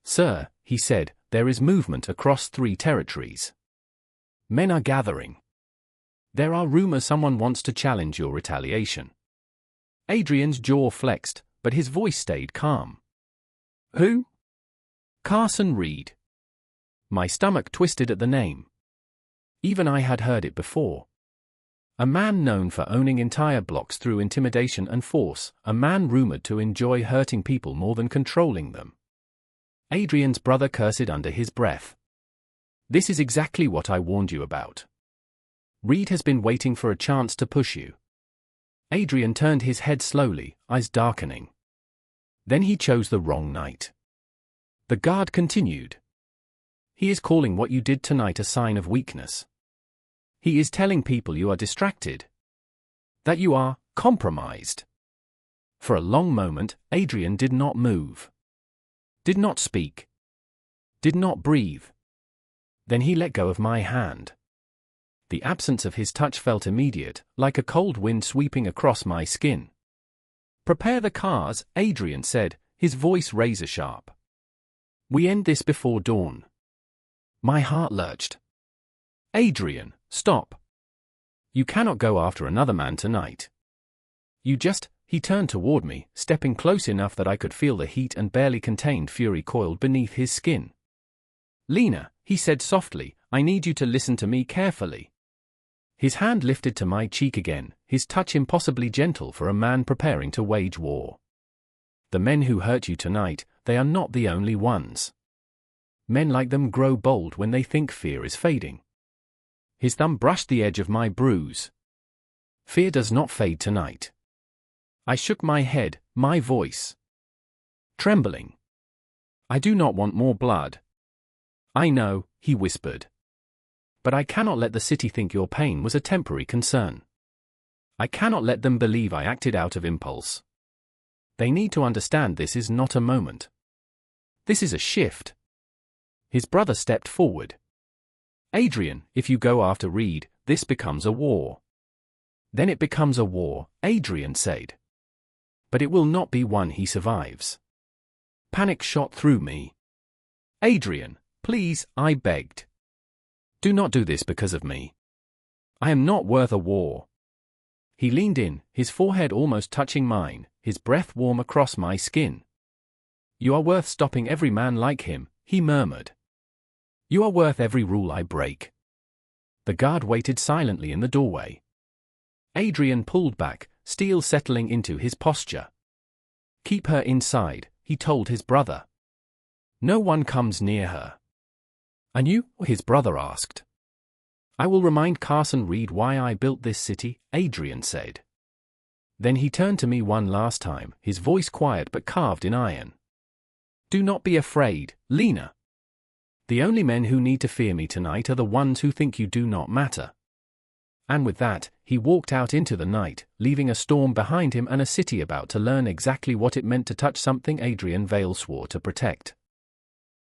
"Sir," he said, "there is movement across 3 territories. Men are gathering. There are rumors someone wants to challenge your retaliation." Adrian's jaw flexed, but his voice stayed calm. "Who?" "Carson Reed." My stomach twisted at the name. Even I had heard it before. A man known for owning entire blocks through intimidation and force, a man rumored to enjoy hurting people more than controlling them. Adrian's brother cursed under his breath. "This is exactly what I warned you about. Reed has been waiting for a chance to push you." Adrian turned his head slowly, eyes darkening. "Then he chose the wrong night." The guard continued. "He is calling what you did tonight a sign of weakness. He is telling people you are distracted. That you are compromised." For a long moment, Adrian did not move. Did not speak. Did not breathe. Then he let go of my hand. The absence of his touch felt immediate, like a cold wind sweeping across my skin. "Prepare the cars," Adrian said, his voice razor sharp. "We end this before dawn." My heart lurched. "Adrian, stop. You cannot go after another man tonight. You just..." He turned toward me, stepping close enough that I could feel the heat and barely contained fury coiled beneath his skin. "Lena," he said softly, "I need you to listen to me carefully." His hand lifted to my cheek again, his touch impossibly gentle for a man preparing to wage war. The men who hurt you tonight, they are not the only ones. Men like them grow bold when they think fear is fading. His thumb brushed the edge of my bruise. Fear does not fade tonight. I shook my head, my voice trembling. I do not want more blood. I know, he whispered. But I cannot let the city think your pain was a temporary concern. I cannot let them believe I acted out of impulse. They need to understand this is not a moment. This is a shift. His brother stepped forward. Adrian, if you go after Reed, this becomes a war. Then it becomes a war, Adrian said. But it will not be one he survives. Panic shot through me. Adrian, please, I begged. Do not do this because of me. I am not worth a war. He leaned in, his forehead almost touching mine, his breath warm across my skin. You are worth stopping every man like him, he murmured. You are worth every rule I break. The guard waited silently in the doorway. Adrian pulled back, steel settling into his posture. Keep her inside, he told his brother. No one comes near her. And you? His brother asked. I will remind Carson Reed why I built this city, Adrian said. Then he turned to me one last time, his voice quiet but carved in iron. Do not be afraid, Lena. The only men who need to fear me tonight are the ones who think you do not matter. And with that, he walked out into the night, leaving a storm behind him and a city about to learn exactly what it meant to touch something Adrian Vale swore to protect.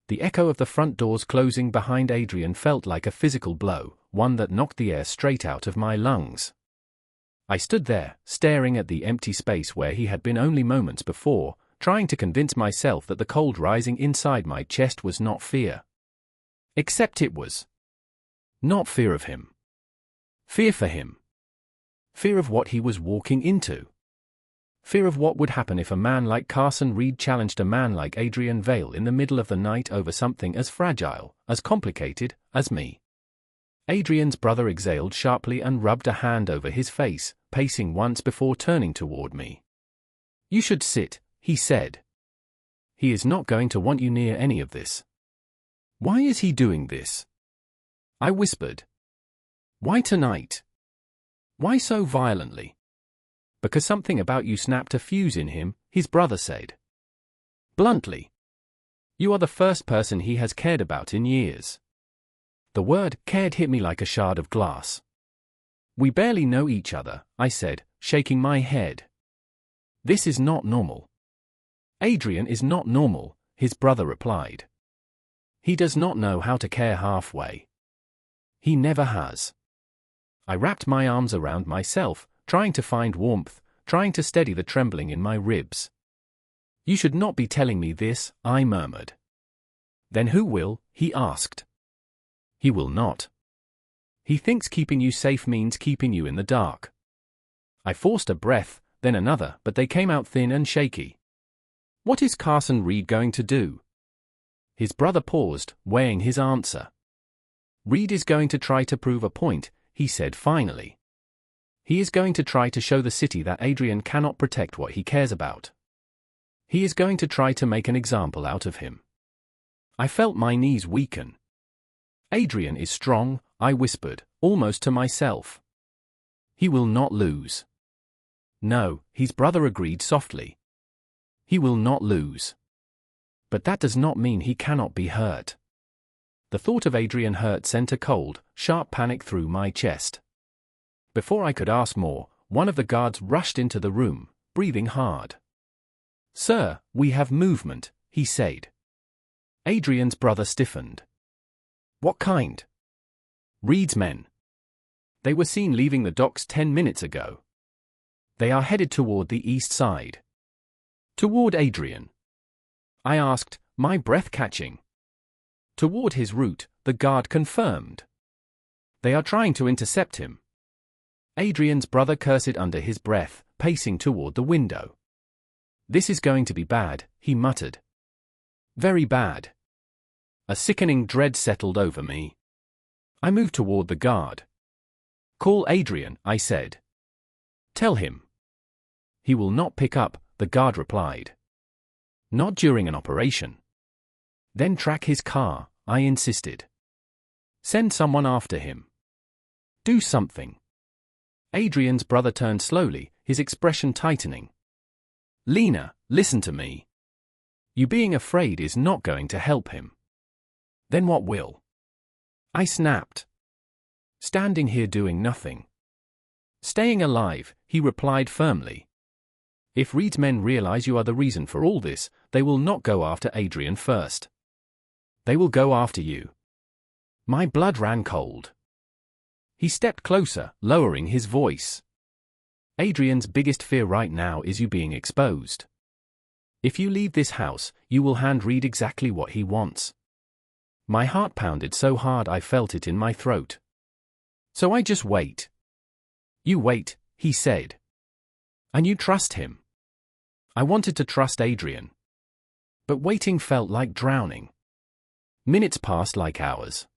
The echo of the front doors closing behind Adrian felt like a physical blow, one that knocked the air straight out of my lungs. I stood there, staring at the empty space where he had been only moments before, trying to convince myself that the cold rising inside my chest was not fear. Except it was. Not fear of him. Fear for him. Fear of what he was walking into. Fear of what would happen if a man like Carson Reed challenged a man like Adrian Vale in the middle of the night over something as fragile, as complicated, as me. Adrian's brother exhaled sharply and rubbed a hand over his face, pacing once before turning toward me. You should sit, he said. He is not going to want you near any of this. Why is he doing this? I whispered. Why tonight? Why so violently? Because something about you snapped a fuse in him, his brother said. Bluntly. You are the first person he has cared about in years. The word cared hit me like a shard of glass. We barely know each other, I said, shaking my head. This is not normal. Adrian is not normal, his brother replied. He does not know how to care halfway. He never has. I wrapped my arms around myself, trying to find warmth, trying to steady the trembling in my ribs. You should not be telling me this, I murmured. Then who will? He asked. He will not. He thinks keeping you safe means keeping you in the dark. I forced a breath, then another, but they came out thin and shaky. What is Carson Reed going to do? His brother paused, weighing his answer. Reed is going to try to prove a point, he said finally. He is going to try to show the city that Adrian cannot protect what he cares about. He is going to try to make an example out of him. I felt my knees weaken. Adrian is strong, I whispered, almost to myself. He will not lose. No, his brother agreed softly. He will not lose. But that does not mean he cannot be hurt. The thought of Adrian hurt sent a cold, sharp panic through my chest. Before I could ask more, one of the guards rushed into the room, breathing hard. Sir, we have movement, he said. Adrian's brother stiffened. What kind? Reed's men. They were seen leaving the docks 10 minutes ago. They are headed toward the east side. Toward Adrian. I asked, my breath catching. Toward his route, the guard confirmed. They are trying to intercept him. Adrian's brother cursed under his breath, pacing toward the window. This is going to be bad, he muttered. Very bad. A sickening dread settled over me. I moved toward the guard. Call Adrian, I said. Tell him. He will not pick up, the guard replied. Not during an operation. Then track his car, I insisted. Send someone after him. Do something. Adrian's brother turned slowly, his expression tightening. Lena, listen to me. You being afraid is not going to help him. Then what will? I snapped. Standing here doing nothing. Staying alive, he replied firmly. If Reed's men realize you are the reason for all this, they will not go after Adrian first. They will go after you. My blood ran cold. He stepped closer, lowering his voice. Adrian's biggest fear right now is you being exposed. If you leave this house, you will hand Reed exactly what he wants. My heart pounded so hard I felt it in my throat. So I just wait. You wait, he said. And you trust him. I wanted to trust Adrian. But waiting felt like drowning. Minutes passed like hours.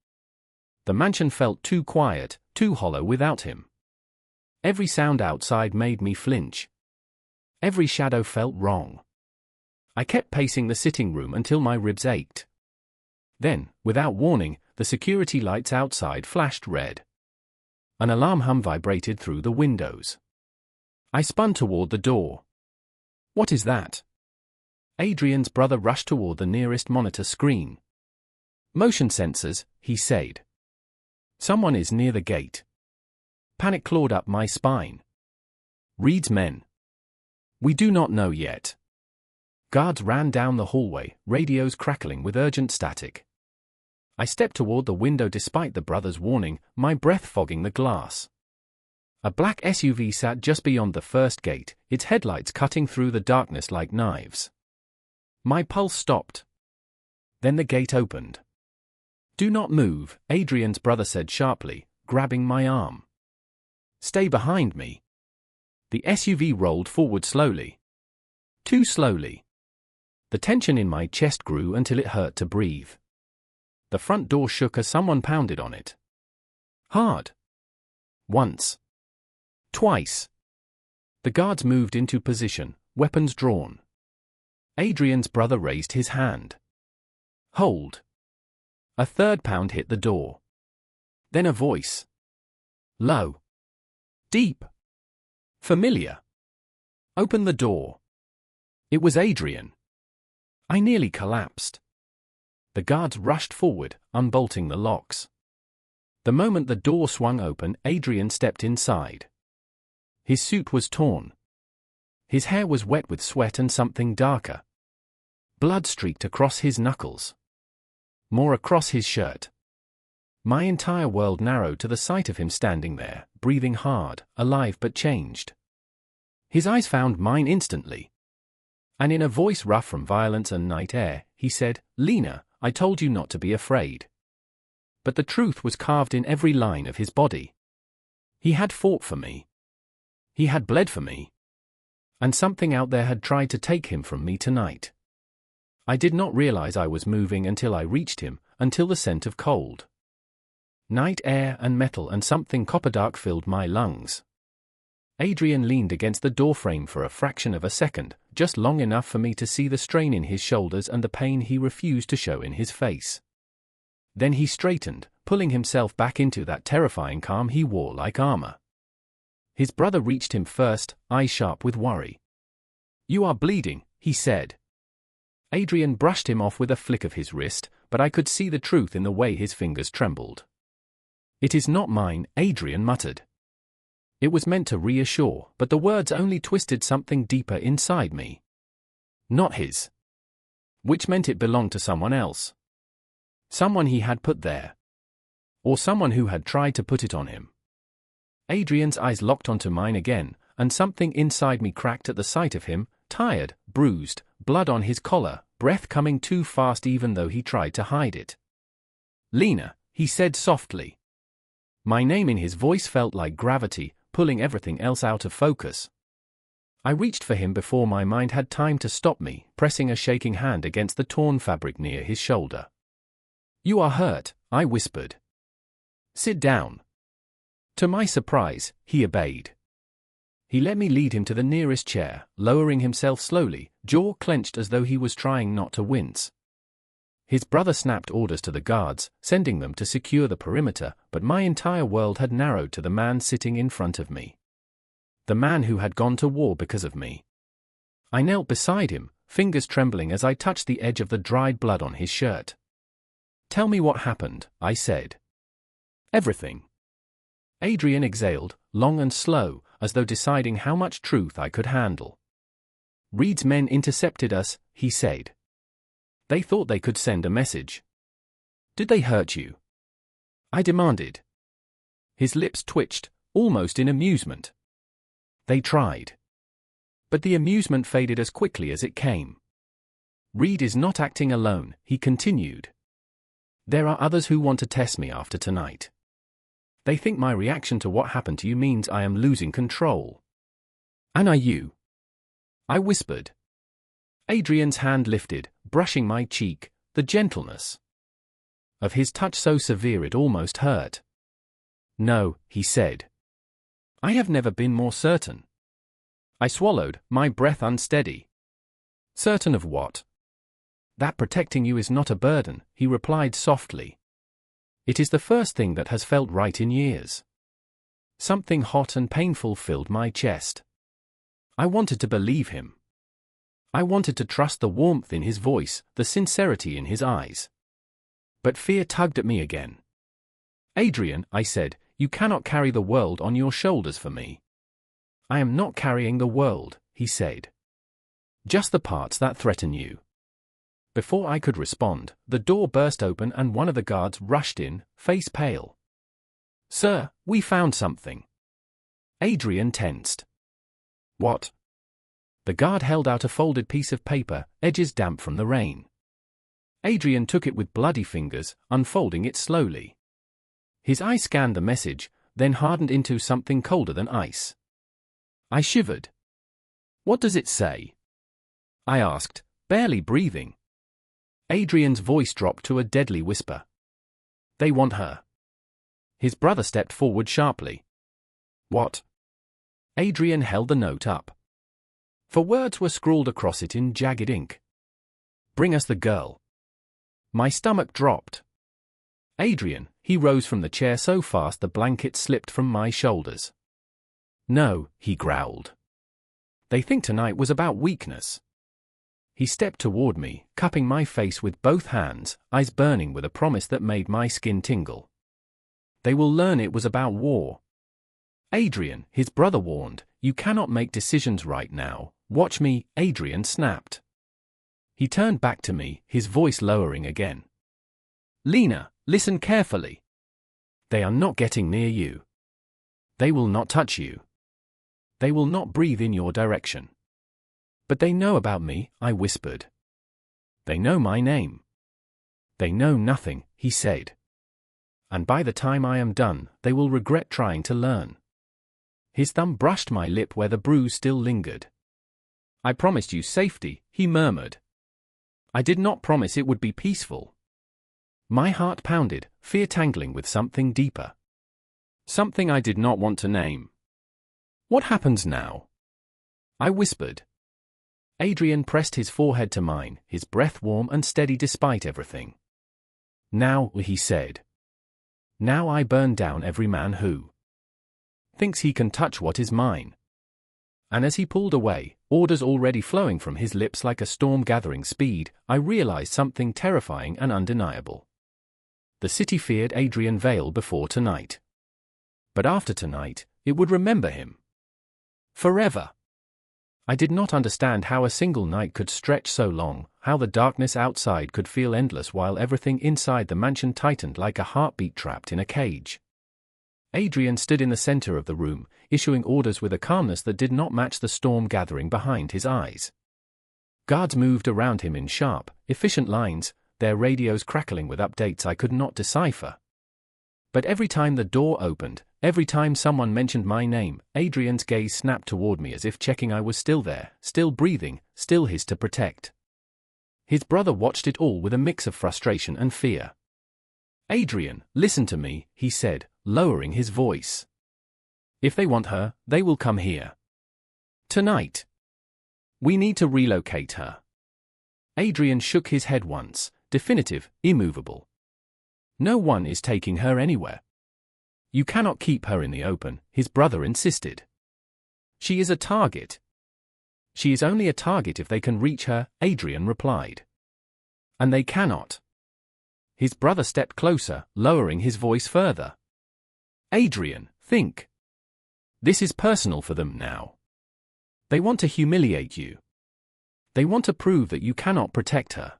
The mansion felt too quiet, too hollow without him. Every sound outside made me flinch. Every shadow felt wrong. I kept pacing the sitting room until my ribs ached. Then, without warning, the security lights outside flashed red. An alarm hum vibrated through the windows. I spun toward the door. What is that? Adrian's brother rushed toward the nearest monitor screen. Motion sensors, he said. Someone is near the gate. Panic clawed up my spine. Reed's men. We do not know yet. Guards ran down the hallway, radios crackling with urgent static. I stepped toward the window despite the brother's warning, my breath fogging the glass. A black SUV sat just beyond the first gate, its headlights cutting through the darkness like knives. My pulse stopped. Then the gate opened. Do not move, Adrian's brother said sharply, grabbing my arm. Stay behind me. The SUV rolled forward slowly. Too slowly. The tension in my chest grew until it hurt to breathe. The front door shook as someone pounded on it. Hard. Once. Twice. The guards moved into position, weapons drawn. Adrian's brother raised his hand. Hold. A third pound hit the door. Then a voice. Low. Deep. Familiar. Open the door. It was Adrian. I nearly collapsed. The guards rushed forward, unbolting the locks. The moment the door swung open, Adrian stepped inside. His suit was torn. His hair was wet with sweat and something darker. Blood streaked across his knuckles. More across his shirt. My entire world narrowed to the sight of him standing there, breathing hard, alive but changed. His eyes found mine instantly. And in a voice rough from violence and night air, he said, Lena, I told you not to be afraid. But the truth was carved in every line of his body. He had fought for me. He had bled for me. And something out there had tried to take him from me tonight. I did not realize I was moving until I reached him, until the scent of cold night air and metal and something copper-dark filled my lungs. Adrian leaned against the doorframe for a fraction of a second, just long enough for me to see the strain in his shoulders and the pain he refused to show in his face. Then he straightened, pulling himself back into that terrifying calm he wore like armor. His brother reached him first, eyes sharp with worry. You are bleeding, he said. Adrian brushed him off with a flick of his wrist, but I could see the truth in the way his fingers trembled. It is not mine, Adrian muttered. It was meant to reassure, but the words only twisted something deeper inside me. Not his. Which meant it belonged to someone else. Someone he had put there. Or someone who had tried to put it on him. Adrian's eyes locked onto mine again, and something inside me cracked at the sight of him, tired, bruised, blood on his collar, breath coming too fast even though he tried to hide it. Lena, he said softly. My name in his voice felt like gravity, pulling everything else out of focus. I reached for him before my mind had time to stop me, pressing a shaking hand against the torn fabric near his shoulder. You are hurt, I whispered. Sit down. To my surprise, he obeyed. He let me lead him to the nearest chair, lowering himself slowly, jaw clenched as though he was trying not to wince. His brother snapped orders to the guards, sending them to secure the perimeter, but my entire world had narrowed to the man sitting in front of me. The man who had gone to war because of me. I knelt beside him, fingers trembling as I touched the edge of the dried blood on his shirt. "Tell me what happened," I said. "Everything." Adrian exhaled, long and slow, as though deciding how much truth I could handle. "Reed's men intercepted us," he said. "They thought they could send a message." "Did they hurt you?" I demanded. His lips twitched, almost in amusement. "They tried." But the amusement faded as quickly as it came. "Reed is not acting alone," he continued. "There are others who want to test me after tonight. They think my reaction to what happened to you means I am losing control." "And are you?" I whispered. Adrian's hand lifted, brushing my cheek, the gentleness of his touch so severe it almost hurt. "No," he said. "I have never been more certain." I swallowed, my breath unsteady. "Certain of what?" "That protecting you is not a burden," he replied softly. "It is the first thing that has felt right in years." Something hot and painful filled my chest. I wanted to believe him. I wanted to trust the warmth in his voice, the sincerity in his eyes. But fear tugged at me again. "Adrian," I said, "you cannot carry the world on your shoulders for me." "I am not carrying the world," he said. "Just the parts that threaten you." Before I could respond, the door burst open and one of the guards rushed in, face pale. "Sir, we found something." Adrian tensed. "What?" The guard held out a folded piece of paper, edges damp from the rain. Adrian took it with bloody fingers, unfolding it slowly. His eye scanned the message, then hardened into something colder than ice. I shivered. "What does it say?" I asked, barely breathing. Adrian's voice dropped to a deadly whisper. "They want her." His brother stepped forward sharply. "What?" Adrian held the note up. For words were scrawled across it in jagged ink. "Bring us the girl." My stomach dropped. "Adrian," he rose from the chair so fast the blanket slipped from my shoulders. "No," he growled. "They think tonight was about weakness." He stepped toward me, cupping my face with both hands, eyes burning with a promise that made my skin tingle. "They will learn it was about war." "Adrian," his brother warned, "you cannot make decisions right now. Watch me," Adrian snapped. He turned back to me, his voice lowering again. "Lena, listen carefully. They are not getting near you. They will not touch you. They will not breathe in your direction." "But they know about me," I whispered. "They know my name." "They know nothing," he said. "And by the time I am done, they will regret trying to learn." His thumb brushed my lip where the bruise still lingered. "I promised you safety," he murmured. "I did not promise it would be peaceful." My heart pounded, fear tangling with something deeper. Something I did not want to name. "What happens now?" I whispered. Adrian pressed his forehead to mine, his breath warm and steady despite everything. "Now," he said. "Now I burn down every man who thinks he can touch what is mine." And as he pulled away, orders already flowing from his lips like a storm gathering speed, I realized something terrifying and undeniable. The city feared Adrian Vale before tonight. But after tonight, it would remember him. Forever. I did not understand how a single night could stretch so long, how the darkness outside could feel endless while everything inside the mansion tightened like a heartbeat trapped in a cage. Adrian stood in the center of the room, issuing orders with a calmness that did not match the storm gathering behind his eyes. Guards moved around him in sharp, efficient lines, their radios crackling with updates I could not decipher. But every time the door opened, every time someone mentioned my name, Adrian's gaze snapped toward me as if checking I was still there, still breathing, still his to protect. His brother watched it all with a mix of frustration and fear. "Adrian, listen to me," he said, lowering his voice. "If they want her, they will come here. Tonight. We need to relocate her. Adrian shook his head once, definitive, immovable. No one is taking her anywhere. You cannot keep her in the open, his brother insisted. She is a target. She is only a target if they can reach her, Adrian replied. And they cannot. His brother stepped closer, lowering his voice further. Adrian, think. This is personal for them now. They want to humiliate you. They want to prove that you cannot protect her.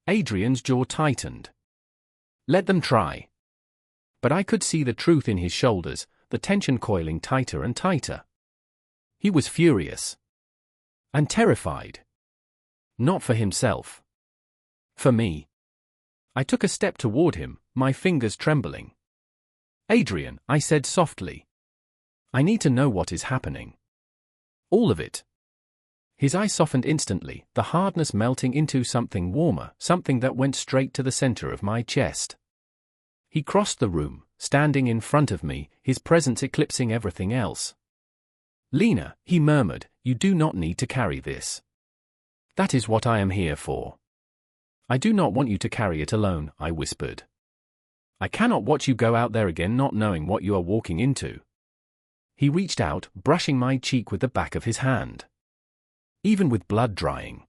Adrian's jaw tightened. Let them try. But I could see the truth in his shoulders, the tension coiling tighter and tighter. He was furious. And terrified. Not for himself. For me. I took a step toward him, my fingers trembling. Adrian, I said softly. I need to know what is happening. All of it. His eye softened instantly, the hardness melting into something warmer, something that went straight to the center of my chest. He crossed the room, standing in front of me, his presence eclipsing everything else. Lena, he murmured, you do not need to carry this. That is what I am here for. I do not want you to carry it alone, I whispered. I cannot watch you go out there again not knowing what you are walking into. He reached out, brushing my cheek with the back of his hand. Even with blood drying.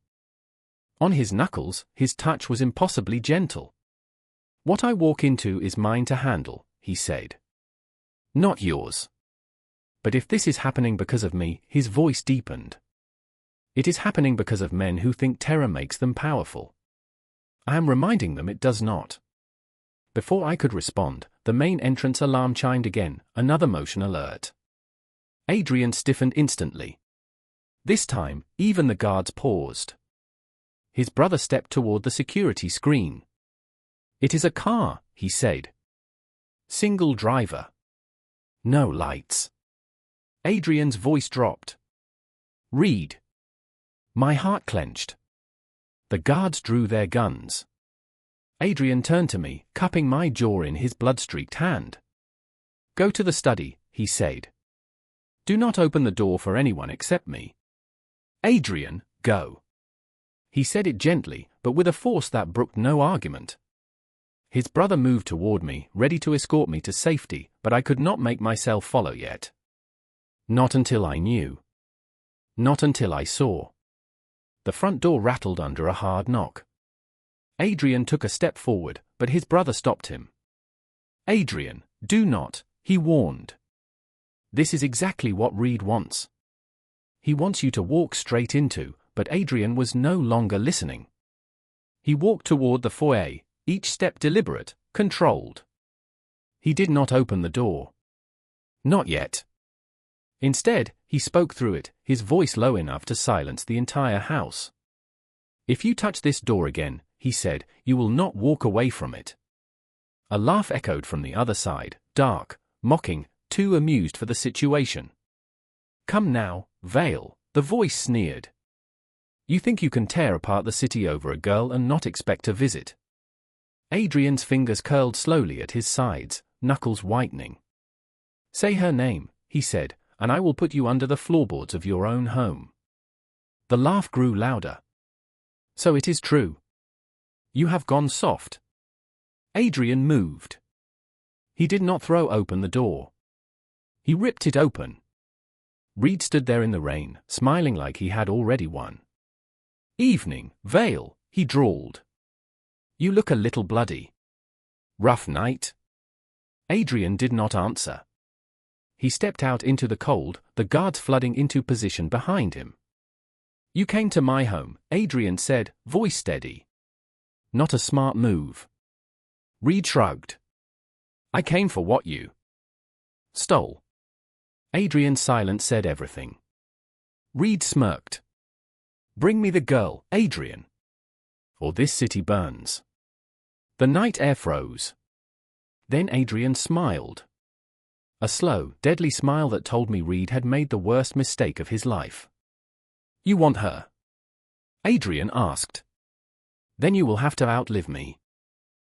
On his knuckles, his touch was impossibly gentle. What I walk into is mine to handle, he said. Not yours. But if this is happening because of me, his voice deepened. It is happening because of men who think terror makes them powerful. I am reminding them it does not. Before I could respond, the main entrance alarm chimed again, another motion alert. Adrian stiffened instantly. This time, even the guards paused. His brother stepped toward the security screen. It is a car, he said. Single driver. No lights. Adrian's voice dropped. Read. My heart clenched. The guards drew their guns. Adrian turned to me, cupping my jaw in his blood-streaked hand. Go to the study, he said. Do not open the door for anyone except me. Adrian, go. He said it gently, but with a force that brooked no argument. His brother moved toward me, ready to escort me to safety, but I could not make myself follow yet. Not until I knew. Not until I saw. The front door rattled under a hard knock. Adrian took a step forward, but his brother stopped him. Adrian, do not, he warned. This is exactly what Reed wants. He wants you to walk straight into, but Adrian was no longer listening. He walked toward the foyer, each step deliberate, controlled. He did not open the door. Not yet. Instead, he spoke through it, his voice low enough to silence the entire house. If you touch this door again, he said, you will not walk away from it. A laugh echoed from the other side, dark, mocking, too amused for the situation. Come now, Vale, the voice sneered. You think you can tear apart the city over a girl and not expect a visit? Adrian's fingers curled slowly at his sides, knuckles whitening. Say her name, he said, and I will put you under the floorboards of your own home. The laugh grew louder. So it is true. You have gone soft. Adrian moved. He did not throw open the door. He ripped it open. Reed stood there in the rain, smiling like he had already won. Evening, Vale, he drawled. You look a little bloody. Rough night? Adrian did not answer. He stepped out into the cold, the guards flooding into position behind him. You came to my home, Adrian said, voice steady. Not a smart move. Reed shrugged. I came for what you stole. Adrian's silence said everything. Reed smirked. Bring me the girl, Adrian. Or this city burns. The night air froze. Then Adrian smiled. A slow, deadly smile that told me Reed had made the worst mistake of his life. You want her? Adrian asked. Then you will have to outlive me.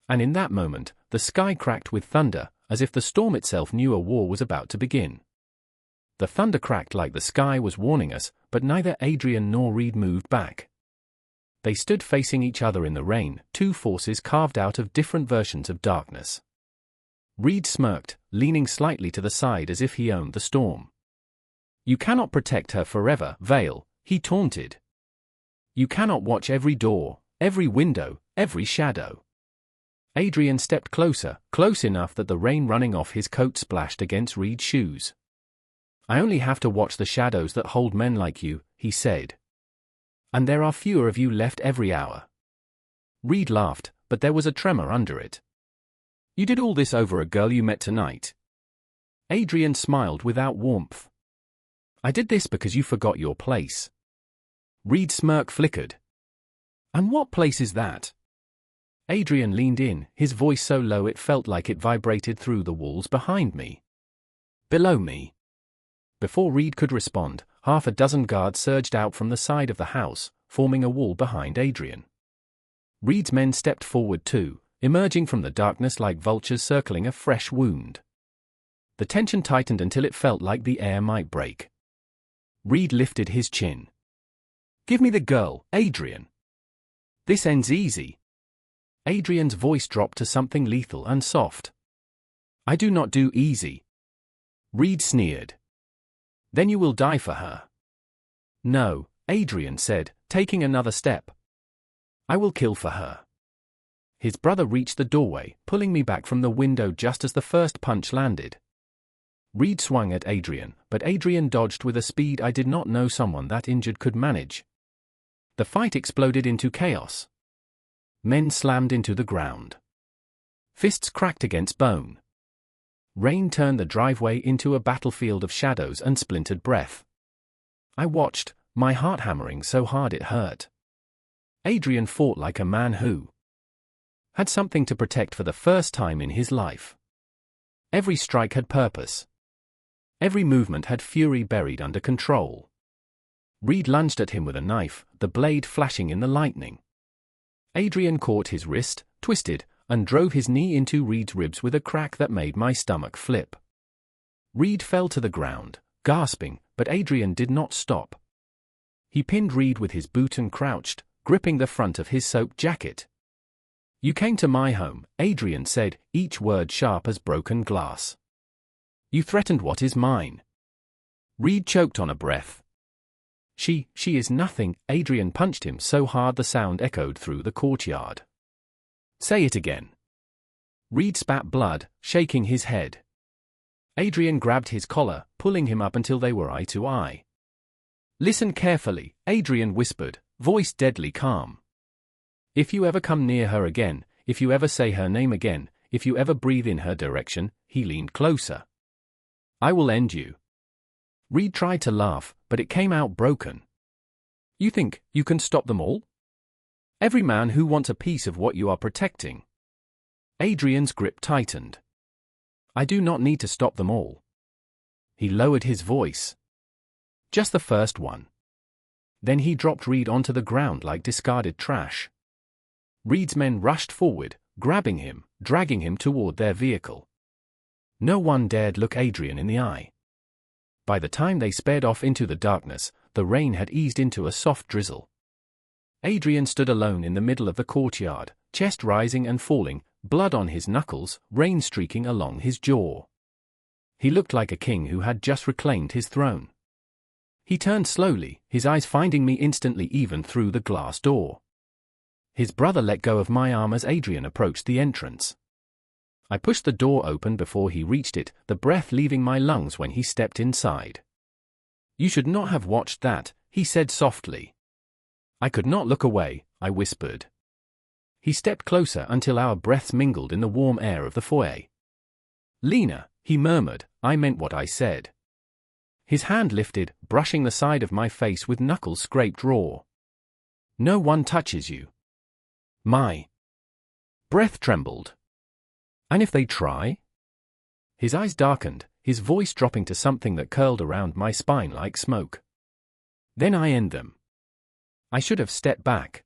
And in that moment, the sky cracked with thunder, as if the storm itself knew a war was about to begin. The thunder cracked like the sky was warning us, but neither Adrian nor Reed moved back. They stood facing each other in the rain, two forces carved out of different versions of darkness. Reed smirked, leaning slightly to the side as if he owned the storm. "You cannot protect her forever, Vale," he taunted. "You cannot watch every door, every window, every shadow." Adrian stepped closer, close enough that the rain running off his coat splashed against Reed's shoes. "I only have to watch the shadows that hold men like you," he said. "And there are fewer of you left every hour." Reed laughed, but there was a tremor under it. "You did all this over a girl you met tonight?" Adrian smiled without warmth. "I did this because you forgot your place." Reed's smirk flickered. "And what place is that?" Adrian leaned in, his voice so low it felt like it vibrated through the walls behind me. "Below me." Before Reed could respond, half a dozen guards surged out from the side of the house, forming a wall behind Adrian. Reed's men stepped forward too, emerging from the darkness like vultures circling a fresh wound. The tension tightened until it felt like the air might break. Reed lifted his chin. "Give me the girl, Adrian. This ends easy." Adrian's voice dropped to something lethal and soft. "I do not do easy." Reed sneered. "Then you will die for her." "No," Adrian said, taking another step. "I will kill for her." His brother reached the doorway, pulling me back from the window just as the first punch landed. Reed swung at Adrian, but Adrian dodged with a speed I did not know someone that injured could manage. The fight exploded into chaos. Men slammed into the ground. Fists cracked against bone. Rain turned the driveway into a battlefield of shadows and splintered breath. I watched, my heart hammering so hard it hurt. Adrian fought like a man who had something to protect for the first time in his life. Every strike had purpose. Every movement had fury buried under control. Reed lunged at him with a knife, the blade flashing in the lightning. Adrian caught his wrist, twisted, and drove his knee into Reed's ribs with a crack that made my stomach flip. Reed fell to the ground, gasping, but Adrian did not stop. He pinned Reed with his boot and crouched, gripping the front of his soaked jacket. "You came to my home," Adrian said, each word sharp as broken glass. "You threatened what is mine." Reed choked on a breath. She is nothing," Adrian punched him so hard the sound echoed through the courtyard. "Say it again." Reed spat blood, shaking his head. Adrian grabbed his collar, pulling him up until they were eye to eye. "Listen carefully," Adrian whispered, voice deadly calm. "If you ever come near her again, if you ever say her name again, if you ever breathe in her direction," he leaned closer, "I will end you." Reed tried to laugh, but it came out broken. "You think you can stop them all? Every man who wants a piece of what you are protecting?" Adrian's grip tightened. "I do not need to stop them all." He lowered his voice. "Just the first one." Then he dropped Reed onto the ground like discarded trash. Reed's men rushed forward, grabbing him, dragging him toward their vehicle. No one dared look Adrian in the eye. By the time they sped off into the darkness, the rain had eased into a soft drizzle. Adrian stood alone in the middle of the courtyard, chest rising and falling, blood on his knuckles, rain streaking along his jaw. He looked like a king who had just reclaimed his throne. He turned slowly, his eyes finding me instantly even through the glass door. His brother let go of my arm as Adrian approached the entrance. I pushed the door open before he reached it, the breath leaving my lungs when he stepped inside. "You should not have watched that," he said softly. I could not look away, I whispered. He stepped closer until our breaths mingled in the warm air of the foyer. "Lena," he murmured, "I meant what I said." His hand lifted, brushing the side of my face with knuckles scraped raw. "No one touches you." My breath trembled. "And if they try?" His eyes darkened, his voice dropping to something that curled around my spine like smoke. "Then I end them." I should have stepped back.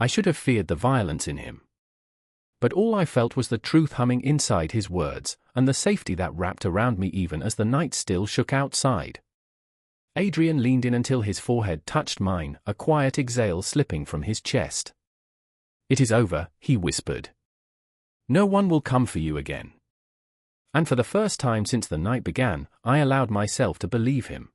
I should have feared the violence in him. but all I felt was the truth humming inside his words, and the safety that wrapped around me even as the night still shook outside. Adrian leaned in until his forehead touched mine, a quiet exhale slipping from his chest. "It is over," he whispered. "No one will come for you again." And for the first time since the night began, I allowed myself to believe him.